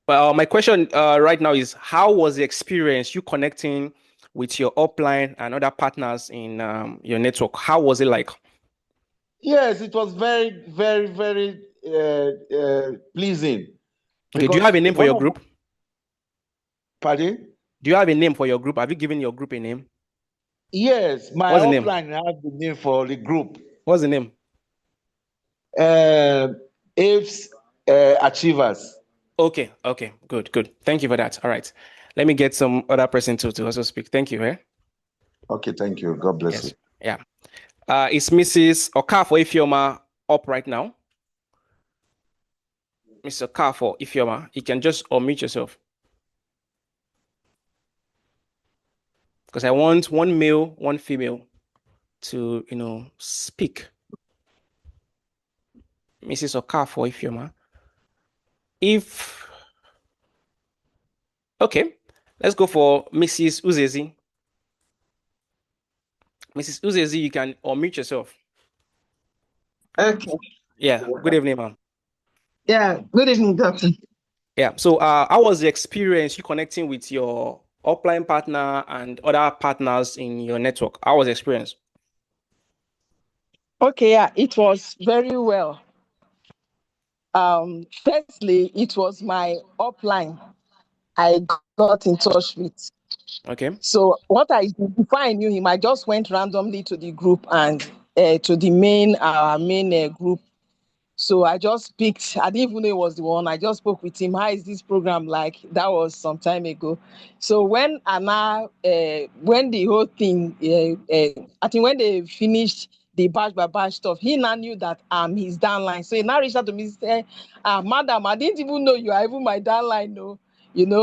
Well, my question right now is, how was the experience you connecting with your upline and other partners in your network? How was it like? Yes, it was very, very, very pleasing, Okay. Do you have because a name for one your of my, group? pardon? Do you have a name for your group? Have you given your group a name? Yes, my What's the name? upline has the name for the group. What's the name? Uh, Apes Achievers. Okay. Okay. Good. Good. Thank you for that. All right. Let me get some other person to also speak. Thank you. Okay, thank you. God bless you. Yes. Yeah. Is Mrs. Okafor Ifeoma up right now? Mr. Okafor Ifeoma, you can just unmute yourself, because I want one male, one female to, speak. Mrs. Okafor Ifeoma. If Okay, let's go for Mrs. Uzezi. Mrs. Uzezi, you can unmute yourself. Okay. Yeah. Good evening, ma'am. Yeah. Good evening, doctor. Yeah. So, how was the experience you connecting with your upline partner and other partners in your network? How was the experience? Okay, yeah, it was very well. Firstly, it was my upline I got in touch with. Okay. So what I did before I knew him, I just went randomly to the group and to the main group. So I just picked, I didn't even know it was the one. I just spoke with him. How is this program like? That was some time ago. So when when the whole thing, I think when they finished the batch by batch stuff, he now knew that I'm his downline. So he now reached out to me and said, madam, I didn't even know you are even my downline, no.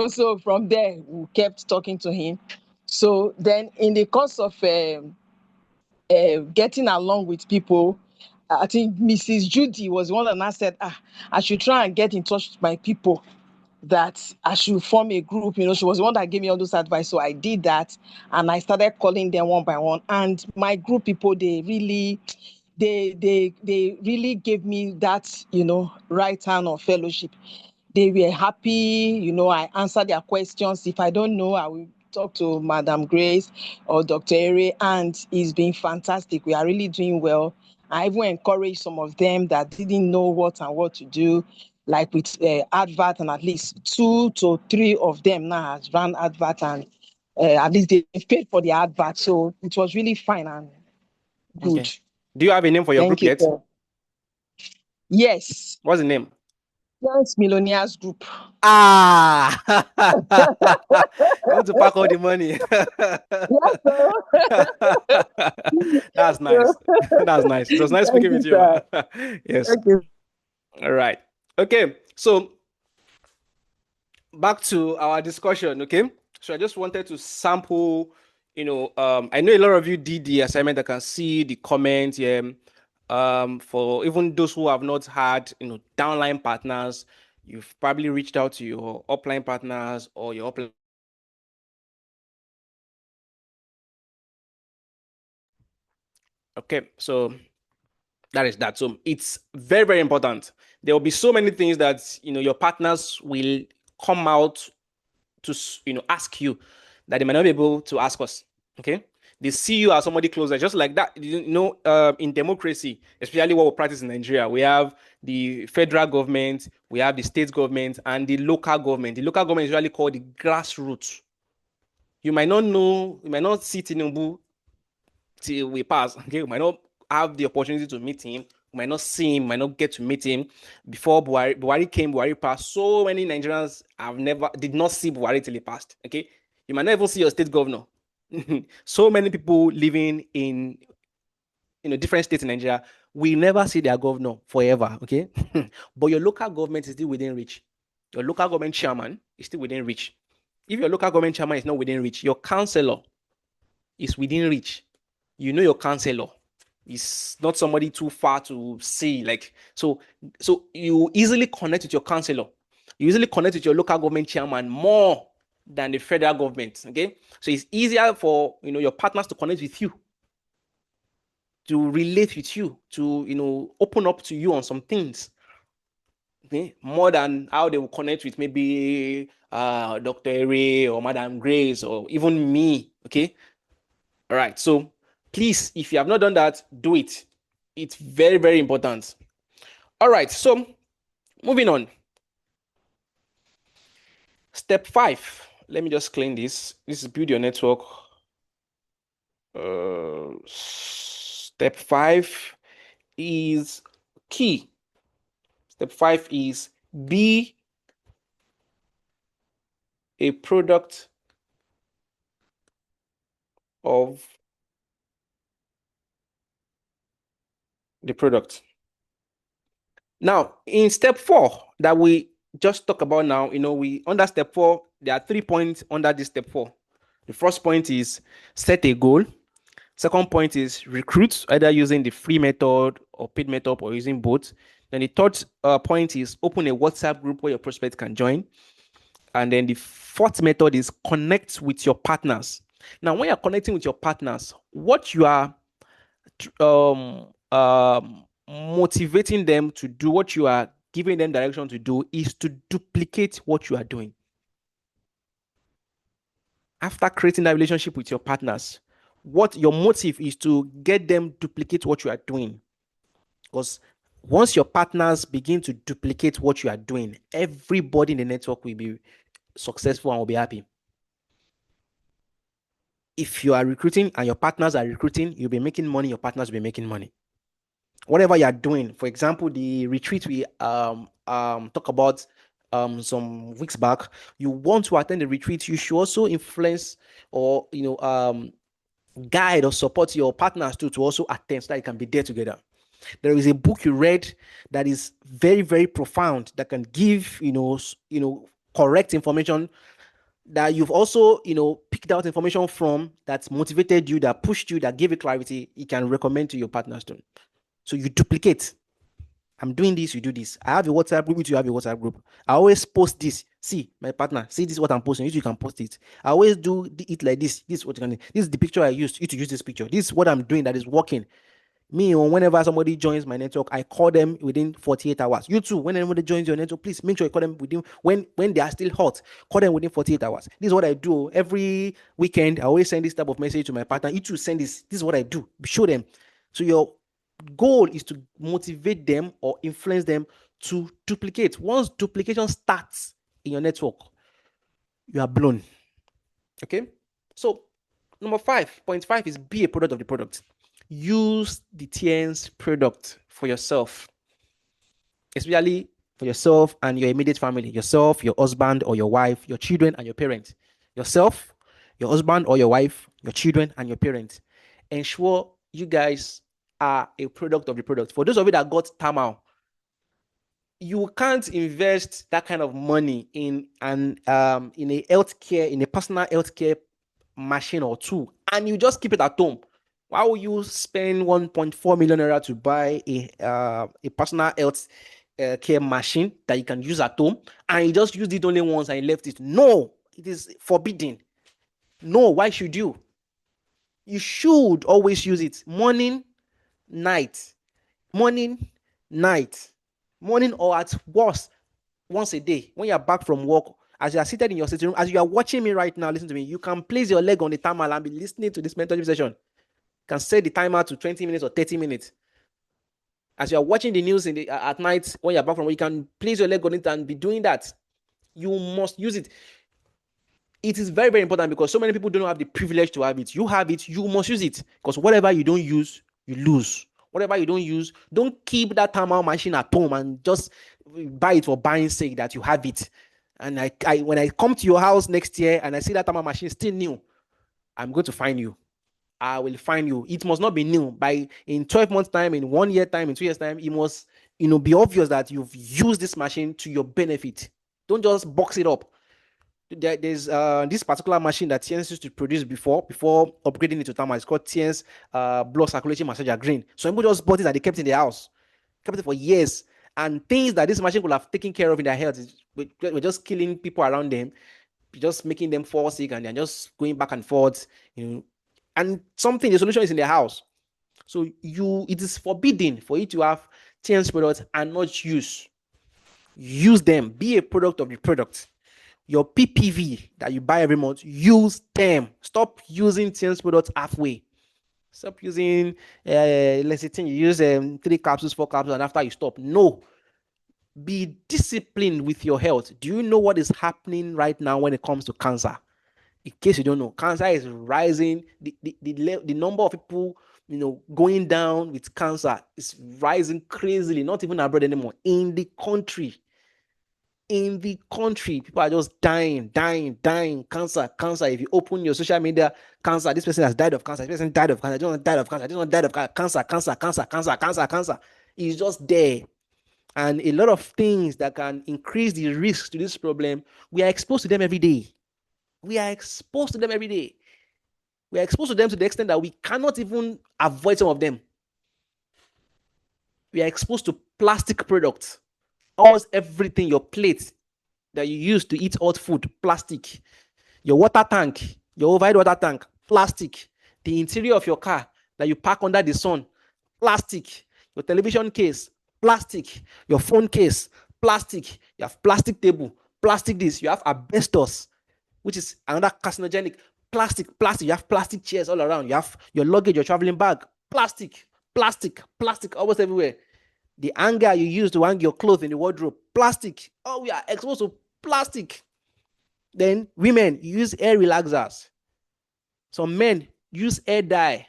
So from there, we kept talking to him. So then in the course of getting along with people, I think Mrs. Judy was the one that now said, I should try and get in touch with my people, that I should form a group. She was the one that gave me all those advice. So I did that and I started calling them one by one. And my group people, they really gave me that, right hand of fellowship. They were happy, I answered their questions. If I don't know, I will talk to Madam Grace or Dr. Ere, and it's been fantastic. We are really doing well. I even encouraged some of them that didn't know what and what to do, like with advert, and at least 2 to 3 of them now has run advert, and at least they paid for the advert. So it was really fine and good. Okay. Do you have a name for your Thank group you. yet? Yes. What's the name? Yes, Millionaires Group. Ah, you want to pack all the money. Yes, sir. That's nice. That's nice. It was nice Thank speaking you, with you. sir. Yes. Thank you. All right. Okay. So back to our discussion, okay? So I just wanted to sample, I know a lot of you did the assignment. I can see the comments here. For even those who have not had, downline partners, you've probably reached out to your upline partners or your upline. Okay, so that is that. So it's very, very important. There will be so many things that your partners will come out to ask you that they might not be able to ask us. Okay, they see you as somebody closer, just like that. In democracy, especially what we practice in Nigeria, we have the federal government, we have the state government, and the local government. The local government is usually called the grassroots. You might not know, you might not see Tinubu till we pass. Okay, we might not have the opportunity to meet him. We might not see him, might not get to meet him before Buhari came, Buhari passed. So many Nigerians did not see Buhari till he passed. Okay, you might not even see your state governor. So many people living in different states in Nigeria will never see their governor forever. Okay, but your local government is still within reach. Your local government chairman is still within reach. If your local government chairman is not within reach, your councillor is within reach. You know your counselor is not somebody too far to see. So you easily connect with your counselor. You easily connect with your local government chairman more than the federal government. Okay, so it's easier for your partners to connect with you, to relate with you, to open up to you on some things. Okay, more than how they will connect with maybe Dr. Ere or Madam Grace or even me. Okay, all right, so please, if you have not done that, do it. It's very, very important. All right, so moving on. Step 5. Let me just clean this. This is build your network. Step 5 is key. Step 5 is be a product of the product. Now, in step 4 that we just talk about now, we under step 4, there are 3 points under this step 4. The first point is set a goal. Second point is recruit, either using the free method or paid method or using both. Then the third point is open a WhatsApp group where your prospects can join. And then the fourth method is connect with your partners. Now, when you're connecting with your partners, what you are motivating them to do, what you are giving them direction to do, is to duplicate what you are doing. After creating that relationship with your partners, what your motive is to get them duplicate what you are doing. Because once your partners begin to duplicate what you are doing, everybody in the network will be successful and will be happy. If you are recruiting and your partners are recruiting, you'll be making money, your partners will be making money. Whatever you are doing, for example, the retreat we talk about some weeks back, you want to attend the retreat, you should also influence or guide or support your partners to also attend so that you can be there together. There is a book you read that is very, very profound that can give correct information that you've also picked out information from, that's motivated you, that pushed you, that gave you clarity. You can recommend to your partners too. So you duplicate. I'm doing this, you do this. I have a WhatsApp group, you have a WhatsApp group. I always post this. See, my partner, see, this is what I'm posting. You can post it. I always do it like this. This is what you can do. This is the picture I used. You to use this picture. This is what I'm doing that is working. Me, whenever somebody joins my network, I call them within 48 hours. You too, when anybody joins your network, please make sure you call them within, when they are still hot, call them within 48 hours. This is what I do every weekend. I always send this type of message to my partner. You too, send this. This is what I do. Show them. So your goal is to motivate them or influence them to duplicate. Once duplication starts in your network, you are blown. Okay, so number 5.5 is be a product of the product. Use the TIENS product for yourself, especially for yourself and your immediate family, yourself, your husband or your wife, your children and your parents. Yourself, your husband or your wife, your children and your parents. Ensure you guys are a product of the product. For those of you that got Tamal, you can't invest that kind of money in in a personal healthcare machine or two, and you just keep it at home. Why would you spend 1.4 million naira to buy a personal health care machine that you can use at home, and you just used it only once and you left it? No, it is forbidden. No, why should you? You should always use it morning, night, morning, night, morning, or at worst once a day when you're back from work. As you are seated in your sitting room, as you are watching me right now, listen to me. You can place your leg on the timer and be listening to this mentorship session. You can set the timer to 20 minutes or 30 minutes. As you are watching the news at night when you're back from work, you can place your leg on it and be doing that. You must use it. It is very, very important because so many people don't have the privilege to have it. You have it, you must use it, because whatever you don't use, you lose. Whatever you don't use, don't keep that thermal machine at home and just buy it for buying sake that you have it. And when I come to your house next year and I see that thermal machine still new, I'm going to find you. I will find you. It must not be new. By in 12 months' time, in 1 year time, in 2 years' time, it must be obvious that you've used this machine to your benefit. Don't just box it up. There's this particular machine that TIENS used to produce before upgrading it to thermal. It's called TIENS blood circulation massager green. So people just bought it and they kept it in their house, kept it for years. And things that this machine could have taken care of in their health we're just killing people around them, just making them fall sick, and they're just going back and forth, And the solution is in their house. So it is forbidden for you to have TIENS products and not use them. Be a product of the product. Your PPV that you buy every month, use them. Stop using TIENS products halfway. Stop using, let's say, you use 3 capsules, 4 capsules, and after you stop. No. Be disciplined with your health. Do you know what is happening right now when it comes to cancer? In case you don't know, cancer is rising. The number of people, going down with cancer is rising crazily, not even abroad anymore. In the country, people are just dying. Cancer. If you open your social media, cancer, this person has died of cancer, this person died of cancer, this one died of cancer, this one died of cancer. It's just there. And a lot of things that can increase the risk to this problem, we are exposed to them every day. We are exposed to them to the extent that we cannot even avoid some of them. We are exposed to plastic products. Almost everything, your plate that you use to eat hot food, plastic. Your water tank, your overhead water tank, plastic. The interior of your car that you park under the sun, plastic. Your television case, plastic. Your phone case, plastic. You have plastic table, plastic this. You have asbestos, which is another carcinogenic. Plastic. You have plastic chairs all around. You have your luggage, your traveling bag, plastic, almost everywhere. The hanger you use to hang your clothes in the wardrobe, plastic. Oh, we are exposed to plastic. Then women use hair relaxers. Some men use hair dye.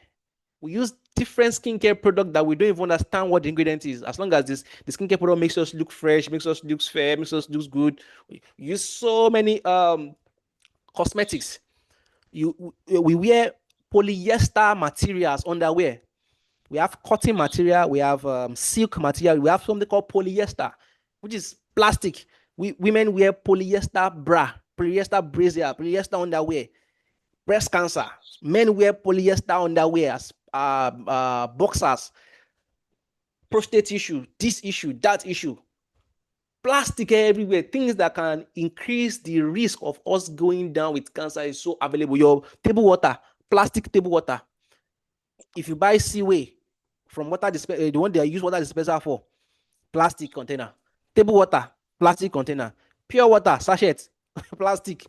We use different skincare product that we don't even understand what the ingredient is. As long as the skincare product makes us look fresh, makes us look fair, makes us look good. We use so many cosmetics. We wear polyester materials underwear. We have cotton material, we have silk material, we have something called polyester, which is plastic. Women wear polyester bra, polyester brazier, polyester underwear. Breast cancer, men wear polyester underwear as boxers. Prostate issue, this issue, that issue. Plastic everywhere. Things that can increase the risk of us going down with cancer is so available. Your table water, plastic table water. If you buy Seaway from water dispenser, the one they use water dispenser for, plastic container. Table water, plastic container. Pure water, sachet, plastic,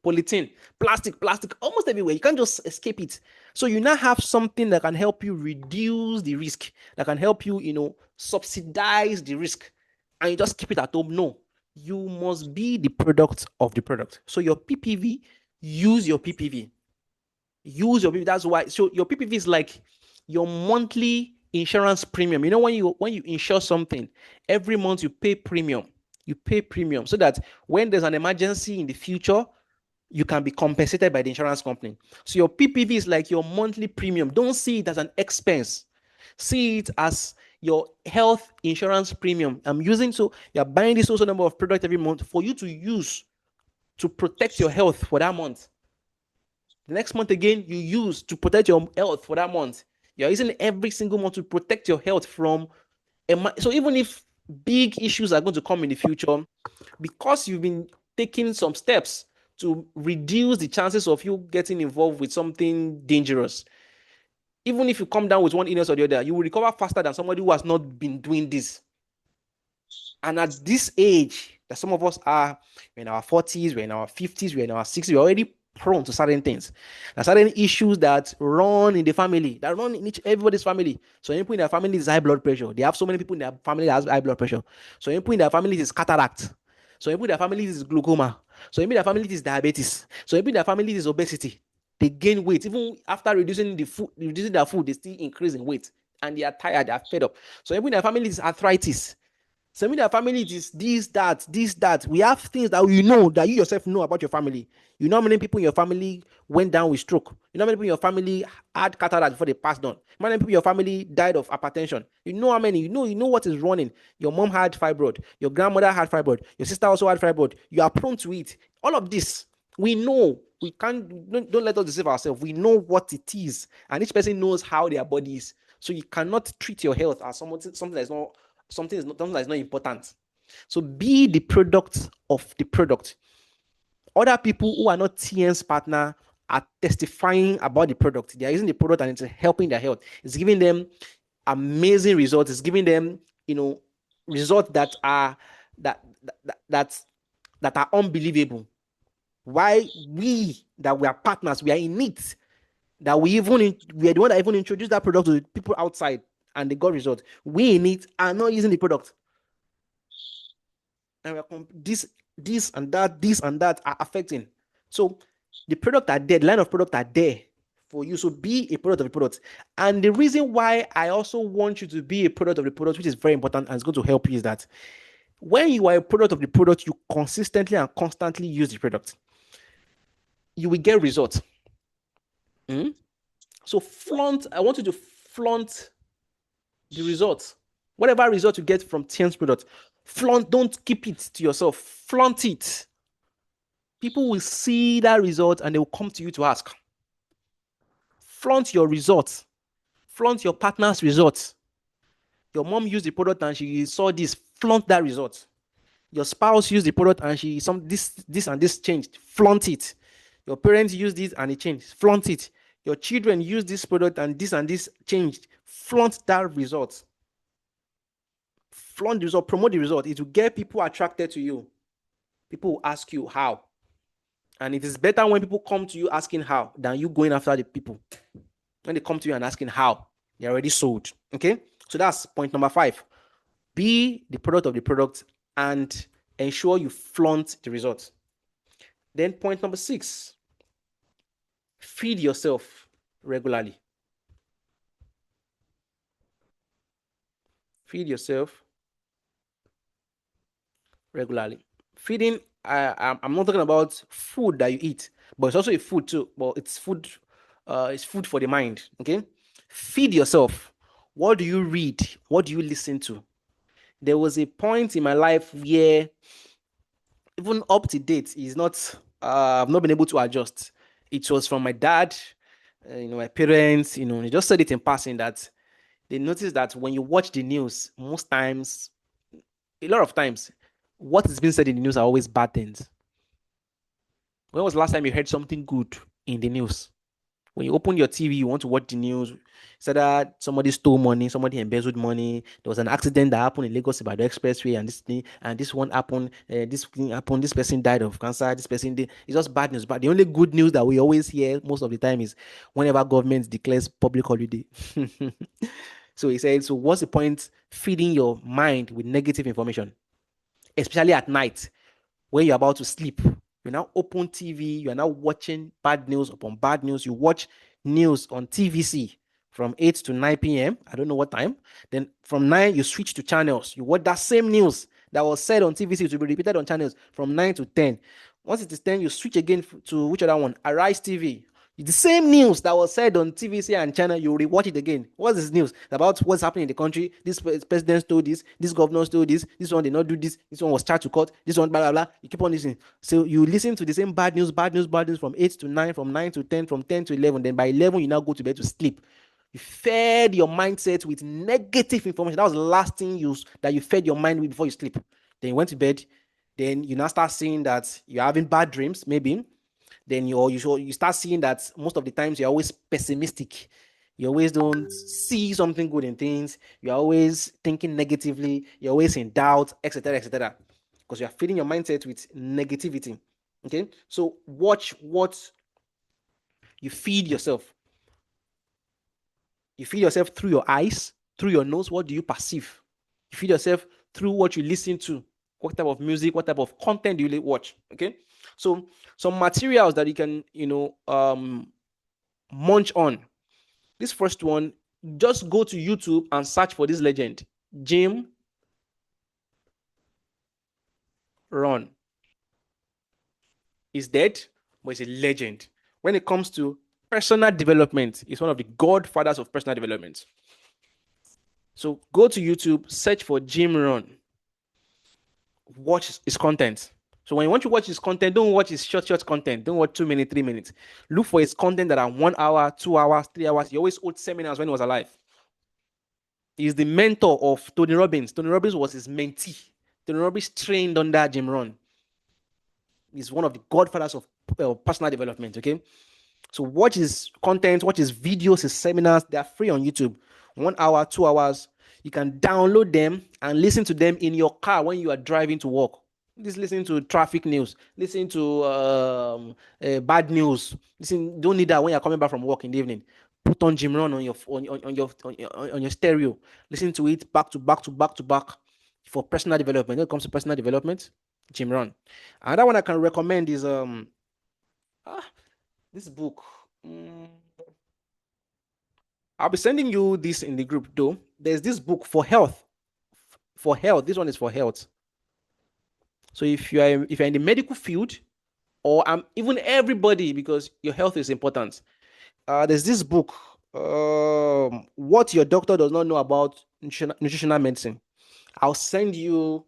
polythene, plastic, almost everywhere. You can't just escape it. So you now have something that can help you reduce the risk, that can help you, subsidize the risk, and you just keep it at home. No, you must be the product of the product. So your PPV, use your PPV. Use your PPV. That's why. So your PPV is like your monthly insurance premium. When you insure something, every month you pay premium. So that when there's an emergency in the future, you can be compensated by the insurance company. So your PPV is like your monthly premium. Don't see it as an expense. See it as your health insurance premium. I'm using, so you're buying this also number of products every month for you to use to protect your health for that month. The next month again, you use to protect your health for that month. You're using every single month to protect your health from so even if big issues are going to come in the future, because you've been taking some steps to reduce the chances of you getting involved with something dangerous, even if you come down with one illness or the other, you will recover faster than somebody who has not been doing this. And at this age that some of us are, we're in our 40s, we're in our 50s, we're in our 60s, we're already prone to certain things. There are certain issues that run in the family, that run in everybody's family. So people in their family is high blood pressure. They have so many people in their family that has high blood pressure. So people in their family is cataract. So people in their family is glaucoma. So people in their family is diabetes. So people in their family is obesity. They gain weight. Even after reducing their food, they still increase in weight. And they are tired, they are fed up. So people in their family is arthritis. Some in their family is this, that, this, that. We have things that you know, that you yourself know about your family. You know how many people in your family went down with stroke. You know how many people in your family had cataract before they passed on. How many people in your family died of hypertension. You know how many. You know what is running. Your mom had fibroid. Your grandmother had fibroid. Your sister also had fibroid. You are prone to it. All of this, we know. We can't. Don't let us deceive ourselves. We know what it is, and each person knows how their body is. So you cannot treat your health as something that's not something that's not important. So be the product of the product. Other people who are not TIENS partner are testifying about the product. They are using the product and it's helping their health. It's giving them amazing results. It's giving them, results that are that are unbelievable. Why we that we are partners, we are in it. That we are the one that even introduced that product to the people outside and they got results. We in it are not using the product. And this and that are affecting. So the product are there, the line of product are there for you. So be a product of the product. And the reason why I also want you to be a product of the product, which is very important and it's going to help you, is that when you are a product of the product, you consistently and constantly use the product, you will get results. So I want you to flaunt the results. Whatever result you get from TIENS product, flaunt, don't keep it to yourself. Flaunt it. People will see that result and they will come to you to ask. Flaunt your results. Flaunt your partner's results. Your mom used the product and she saw this. Flaunt that result. Your spouse used the product and she this and this changed. Flaunt it. Your parents used it and it changed. Flaunt it. Your children used this product and this changed. Flaunt that result. Flaunt the result. Promote the result. It will get people attracted to you. People will ask you how. And it is better when people come to you asking how than you going after the people. When they come to you and asking how, they're already sold. Okay? So that's point number 5. Be the product of the product and ensure you flaunt the results. Then point number 6, feed yourself regularly. Feed yourself regularly. Feeding, I'm not talking about food that you eat, but it's also a food too. But it's food for the mind. Okay? Feed yourself. What do you read? What do you listen to? There was a point in my life where even up to date is not I've not been able to adjust. It was from my dad, my parents, they just said it in passing that they noticed that when you watch the news, most times, a lot of times, what is being said in the news are always bad things. When was the last time you heard something good in the news? When you open your TV, you want to watch the news. Said that somebody stole money, somebody embezzled money. There was an accident that happened in Lagos about the expressway, and this one happened. This thing happened. This person died of cancer. This person did. It's just bad news. But the only good news that we always hear most of the time is whenever government declares public holiday. So he said, so what's the point feeding your mind with negative information, especially at night when you're about to sleep? You now open TV, you are now watching bad news upon bad news. You watch news on TVC from 8 to 9 p.m. I don't know what time. Then from 9, you switch to channels. You watch that same news that was said on TVC to be repeated on channels from 9 to 10. Once it is 10, you switch again to which other one? Arise TV. The same news that was said on TVC and China, you rewatch it again. What's this news about what's happening in the country? This president told this governor told this one did not do this one was charged to court, this one, blah, blah, blah. You keep on listening. So you listen to the same bad news, from 8 to 9, from 9 to 10, from 10 to 11. Then by 11, you now go to bed to sleep. You fed your mindset with negative information. That was the last thing that you fed your mind with before you sleep. Then you went to bed. Then you now start seeing that you're having bad dreams, maybe. Then you start seeing that most of the times you're always pessimistic. You always don't see something good in things. You're always thinking negatively. You're always in doubt, etc., etc. Because you're feeding your mindset with negativity. Okay, so watch what you feed yourself. You feed yourself through your eyes, through your nose. What do you perceive? You feed yourself through what you listen to. What type of music, what type of content do you watch? Okay, so some materials that you can, munch on. This first one, just go to YouTube and search for this legend, Jim Rohn. He's dead, but he's a legend. When it comes to personal development, he's one of the godfathers of personal development. So go to YouTube, search for Jim Rohn. Watch his content. So when you want to watch his content, don't watch his short content. Don't watch 2 minutes, 3 minutes. Look for his content that are 1 hour, 2 hours, 3 hours. He always hold seminars when he was alive. He's the mentor of Tony Robbins. Tony Robbins was his mentee. Tony Robbins trained under Jim Rohn. He's one of the godfathers of personal development. Okay, so watch his content, watch his videos, his seminars. They are free on YouTube. 1 hour, 2 hours. You can download them and listen to them in your car when you are driving to work. Just listen to traffic news. Listen to bad news. Listen. Don't need that when you're coming back from work in the evening. Put on Jim Rohn on your stereo. Listen to it back to back to back to back for personal development. When it comes to personal development, Jim Rohn. Another one I can recommend is this book. I'll be sending you this in the group though. There's this book for health. For health. This one is for health. So if you're in the medical field, or even everybody, because your health is important. There's this book, What Your Doctor Does Not Know About Nutritional Medicine. I'll send you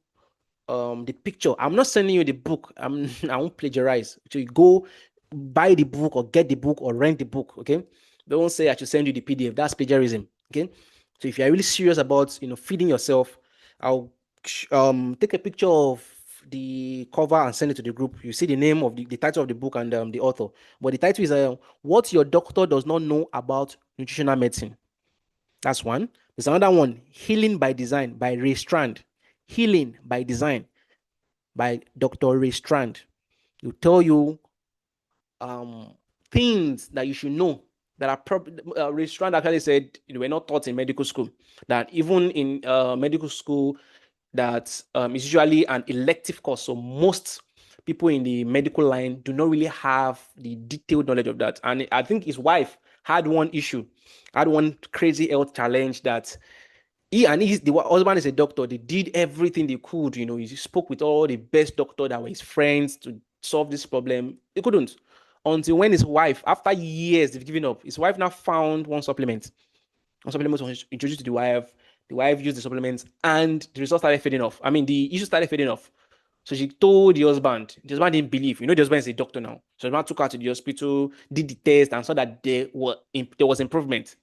the picture. I'm not sending you the book. I won't plagiarize. So you go buy the book or get the book or rent the book. Okay. Don't say I should send you the PDF. That's plagiarism. Okay. So if you're really serious about feeding yourself, I'll take a picture of the cover and send it to the group. You see the name of the title of the book and the author. But the title is What Your Doctor Does Not Know About Nutritional Medicine. That's one. There's another one, Healing by Design by Ray Strand. Healing by Design by Dr. Ray Strand. He'll tell you things that you should know that are probably Ray Strand actually said we're not taught in medical school. That even in medical school, that is usually an elective course. So most people in the medical line do not really have the detailed knowledge of that. And I think his wife had one crazy health challenge that the husband is a doctor. They did everything they could. He spoke with all the best doctors that were his friends to solve this problem. They couldn't. Until when his wife, after years, they've given up. His wife now found one supplement. One supplement was introduced to the wife. The wife used the supplements and the results started fading off. The issue started fading off. So she told the husband. The husband didn't believe. The husband is a doctor now. So the husband took her to the hospital, did the test, and saw that there was improvement.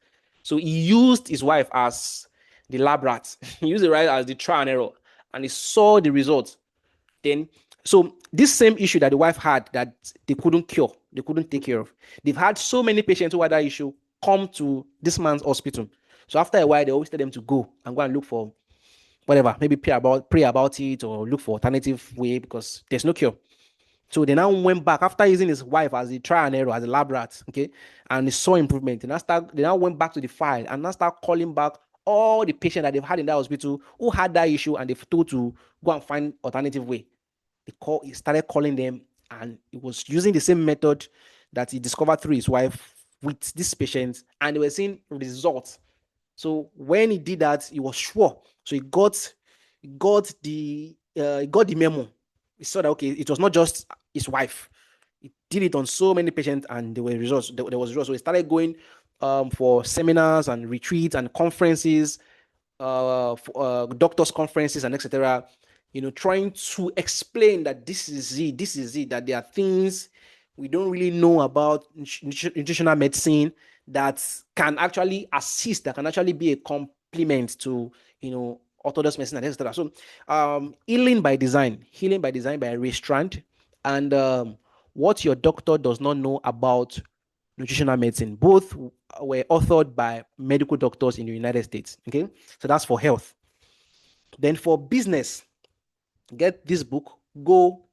So he used his wife as the lab rat. He used the wife as the trial and error. And he saw the results. Then, so this same issue that the wife had that they couldn't cure, they couldn't take care of. They've had so many patients who had that issue come to this man's hospital. So after a while, they always tell them to go and look for whatever, maybe pray about it or look for alternative way because there's no cure. So they now went back after using his wife as a trial and error, as a lab rat, okay, and they saw improvement. They now went back to the file and now start calling back all the patients that they've had in that hospital who had that issue and they've told to go and find alternative way. He started calling them and he was using the same method that he discovered through his wife with these patients, and they were seeing results. So when he did that, he was sure. So he got the memo. He saw that okay, it was not just his wife. He did it on so many patients, and there were results. There was results. So he started going for seminars and retreats and conferences, doctors' conferences and etc. Trying to explain that this is it, that there are things we don't really know about nutritional medicine that can actually assist, that can actually be a complement to, orthodox medicine and etc. So, healing by design by Ray Strand, and what your doctor does not know about nutritional medicine. Both were authored by medical doctors in the United States. Okay, so that's for health. Then for business, get this book, Go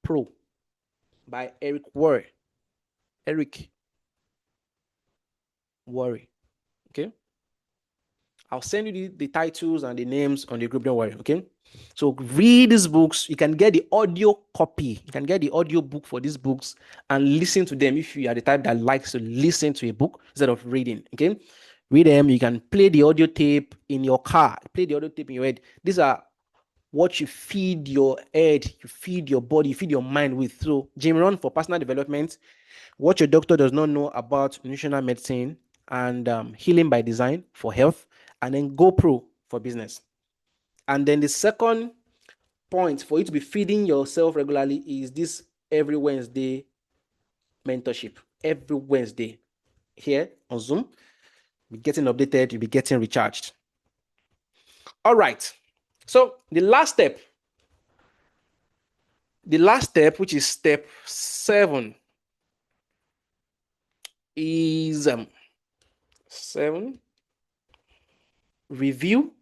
Pro, by Eric Worre. Eric Worre. Okay, I'll send you the titles and the names on the group. Don't worry. Okay, so read these books. You can get the audio copy. You can get the audio book for these books and listen to them if you are the type that likes to listen to a book instead of reading. Okay, read them. You can play the audio tape in your car. Play the audio tape in your head. These are what you feed your head, you feed your body, you feed your mind with. So, Jim Rohn for personal development, what your doctor does not know about nutritional medicine, and healing by design for health, and then GoPro for business. And then the second point for you to be feeding yourself regularly is this every Wednesday mentorship. Every Wednesday here on Zoom, you'll be getting updated, you'll be getting recharged. All right. So the last step, which is step 7, is 7, review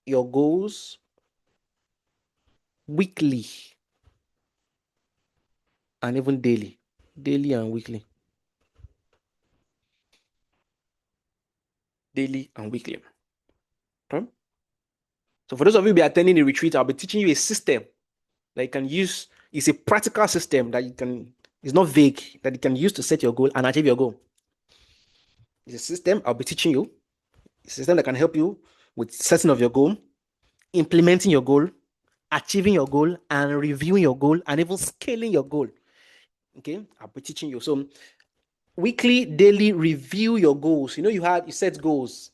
your goals weekly and even daily and weekly. Daily and weekly. Okay? So for those of you who be attending the retreat, I'll be teaching you a system that you can use. It's a practical system that it's not vague, that you can use to set your goal and achieve your goal. It's a system I'll be teaching you. It's a system that can help you with setting of your goal, implementing your goal, achieving your goal, and reviewing your goal, and even scaling your goal. Okay, I'll be teaching you. So weekly, daily, review your goals. You set goals.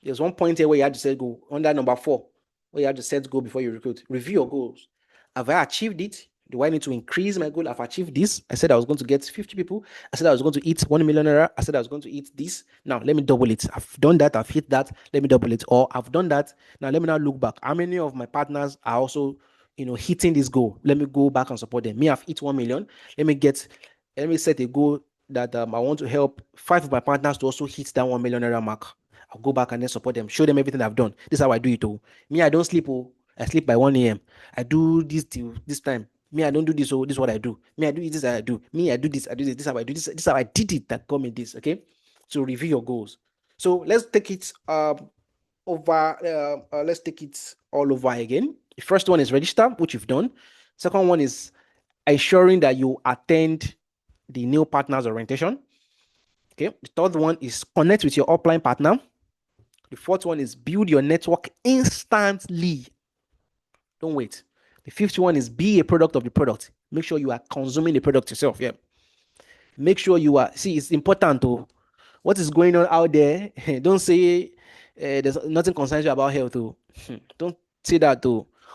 There's one point here where you had to set goal under number 4, where you have to set goal before you recruit. Review your goals. Have I achieved it? Do I need to increase my goal? I've achieved this. I said I was going to get 50 people. I said I was going to eat 1 million naira. I said I was going to eat this. Now let me double it. I've done that. I've hit that. Let me double it. Or I've done that. Now let me now look back. How many of my partners are also, hitting this goal? Let me go back and support them. Me, I've hit 1 million. Let me set a goal that I want to help 5 of my partners to also hit that 1 million naira mark. I'll go back and then support them. Show them everything I've done. This is how I do it. Me, I don't sleep. I sleep by 1 a.m. I do this till this time. Me, I don't do this. This is what I do. Me, I do this. I do. Me, I do this. I do this. This is how I do this. This is how I did it that got me this. Okay. So review your goals. So let's take it over. Let's take it all over again. The first one is register, which you've done. Second one is ensuring that you attend the new partners orientation. Okay. The third one is connect with your upline partner. The fourth one is build your network instantly. Don't wait. The fifth one is be a product of the product. Make sure you are consuming the product yourself. Yeah. Make sure you are. See, it's important to what is going on out there. Don't say there's nothing concerns you about health. Don't say that.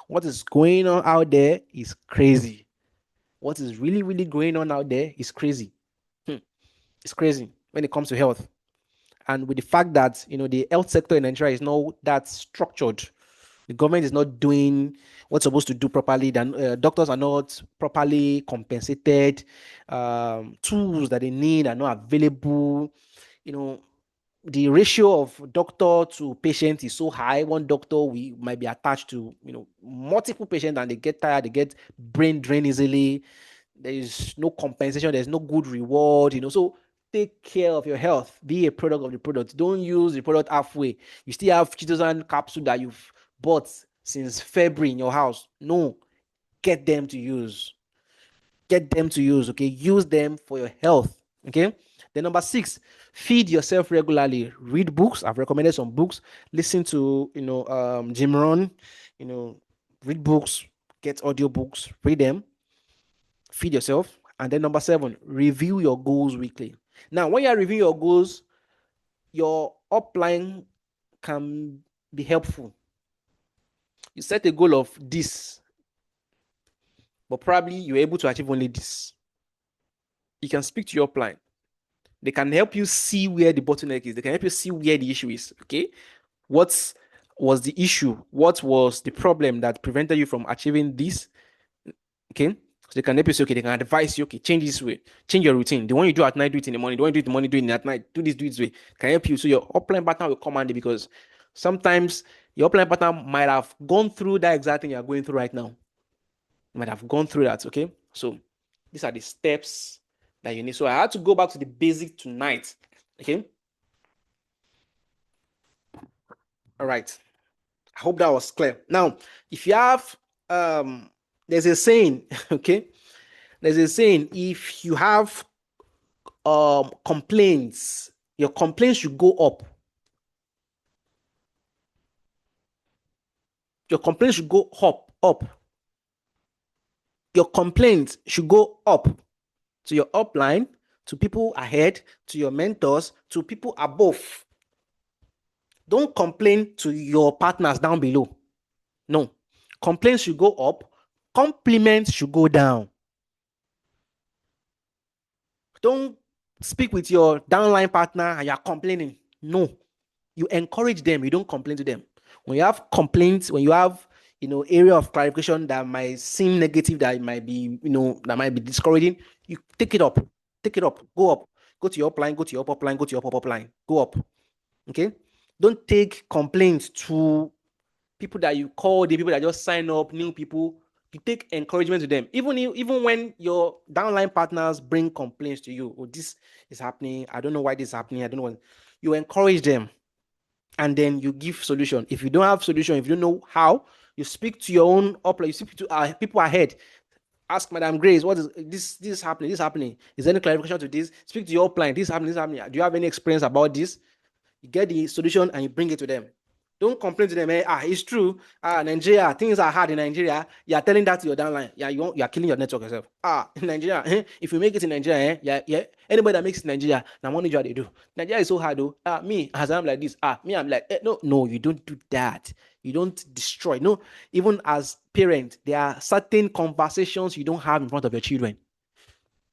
What is going on out there is crazy. What is really, really going on out there is crazy. It's crazy when it comes to health. And with the fact that, the health sector in Nigeria is not that structured, the government is not doing what's supposed to do properly, then doctors are not properly compensated, tools that they need are not available. The ratio of doctor to patient is so high. One doctor we might be attached to, multiple patients, and they get tired, they get brain drain easily. There is no compensation, there's no good reward, so take care of your health. Be a product of the product. Don't use the product halfway. You still have chitosan capsule that you've bought since February in your house. No, get them to use. Okay? Use them for your health. Okay? Then number 6, feed yourself regularly. Read books. I've recommended some books. Listen to, Jim Rohn. Read books. get audiobooks, read them, feed yourself. And then number 7, review your goals weekly. Now, when you're reviewing your goals, your upline can be helpful. You set a goal of this, but probably you're able to achieve only this. You can speak to your upline. They can help you see where the bottleneck is. They can help you see where the issue is. Okay. What was the issue? What was the problem that prevented you from achieving this? Okay. So they can help you say, okay, they can advise you, okay, change this way, change your routine. The one you do at night, do it in the morning. The one you do it in the morning, do it at night. Do this way. Can help you. So your upline partner will come handy because sometimes your upline partner might have gone through that exact thing you're going through right now. You might have gone through that. Okay. So these are the steps that you need. So I had to go back to the basic tonight. Okay. All right. I hope that was clear. Now, if you have there's a saying, okay? There's a saying, if you have complaints, your complaints should go up. Your complaints should go up. Your complaints should go up to your upline, to people ahead, to your mentors, to people above. Don't complain to your partners down below. No. Complaints should go up. Compliments should go down. Don't speak with your downline partner and you're complaining. No. You encourage them. You don't complain to them. When you have complaints, when you have area of clarification that might seem negative, that might be that might be discouraging, you take it up. Take it up. Go up. Go to your upline. Go to your upline. Go to your upline. Go up. Okay. Don't take complaints to people that you call, the people that just sign up, new people. You take encouragement to them. Even when your downline partners bring complaints to you, oh, this is happening, I don't know why this is happening, I don't know what. You encourage them and then you give solution. If you don't have solution, if you don't know how, you speak to your own upline, you speak to people ahead. Ask Madam Grace, what is this? This is happening. This is happening. Is there any clarification to this? Speak to your upline. This is happening. This is happening. Do you have any experience about this? You get the solution and you bring it to them. Don't complain to them. It's true. Nigeria, things are hard in Nigeria. You are telling that to your downline. You are killing your network yourself. In Nigeria, if you make it in Nigeria, anybody that makes it in Nigeria, now what do they do? Nigeria is so hard, though. Me, as I'm like this. Me, I'm like, no, you don't do that. You don't destroy. No, even as parents, there are certain conversations you don't have in front of your children.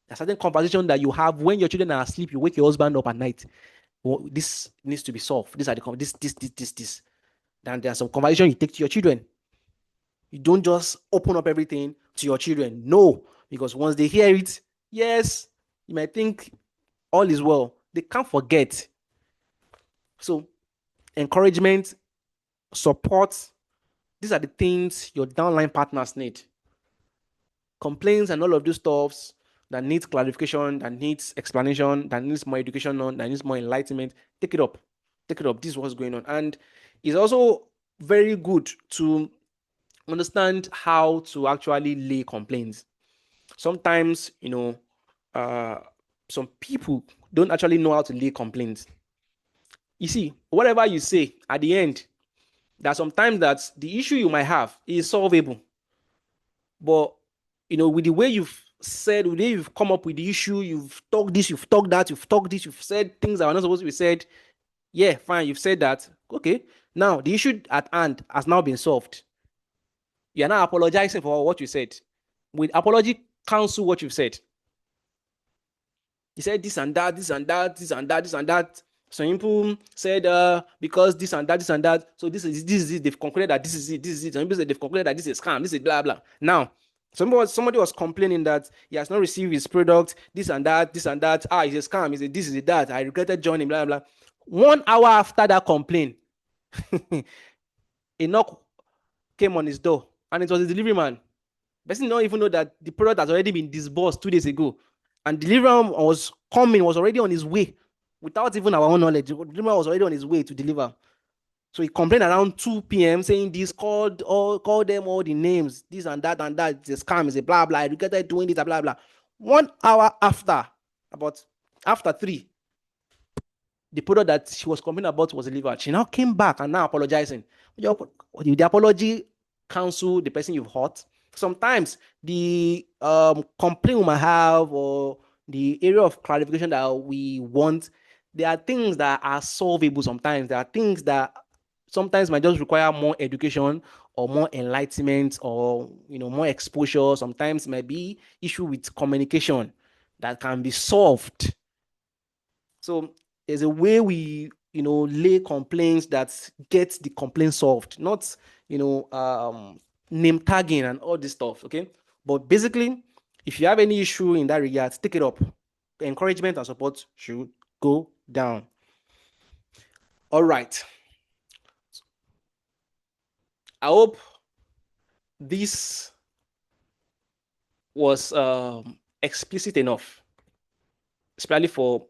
There are certain conversations that you have when your children are asleep. You wake your husband up at night. This needs to be solved. These are the this. Then there are some conversation you take to your children. You don't just open up everything to your children. No, because once they hear it, yes, you might think all is well. They can't forget. So, encouragement, support, these are the things your downline partners need. Complaints and all of those stuffs that needs clarification, that needs explanation, that needs more education, that needs more enlightenment, take it up. Take it up. This is what's going on. And it's also very good to understand how to actually lay complaints. Sometimes, some people don't actually know how to lay complaints. You see, whatever you say at the end, there are some times that the issue you might have is solvable. But, with the way you've said, with the way you've come up with the issue, you've talked this, you've talked that, you've talked this, you've said things that are not supposed to be said. Yeah, fine, you've said that. Okay. Now, the issue at hand has now been solved. You're now apologizing for what you said. With apology, cancel what you've said. You said this and that, this and that, this and that, this and that. Some people said because this and that, this and that. So this is it. They've concluded that this is it, this is it. Some people said they've concluded that this is scam, this is blah blah. Now, somebody was complaining that he has not received his product, this and that, this and that. It's a scam, this is it, that. I regretted joining, blah blah. 1 hour after that complaint, a knock came on his door, and it was the delivery man. The person did not even know that the product has already been disbursed 2 days ago, and delivery man was already on his way, without even our own knowledge. The delivery man was already on his way to deliver. So he complained around 2 p.m. saying this, call them all the names, this and that, it's a scam, it's a blah blah. I regretted doing this, blah blah. 1 hour after, after 3, the product that she was complaining about was delivered. She now came back and now apologizing. The apology cancel the person you've hurt? sometimes the complaint we might have or the area of clarification that we want, there are things that are solvable sometimes. There are things that sometimes might just require more education or more enlightenment or more exposure. Sometimes might be issue with communication that can be solved. So there's a way we lay complaints that get the complaint solved, not name tagging and all this stuff. Okay, but basically, if you have any issue in that regard, take it up. Encouragement and support should go down. All right. I hope this was explicit enough, especially for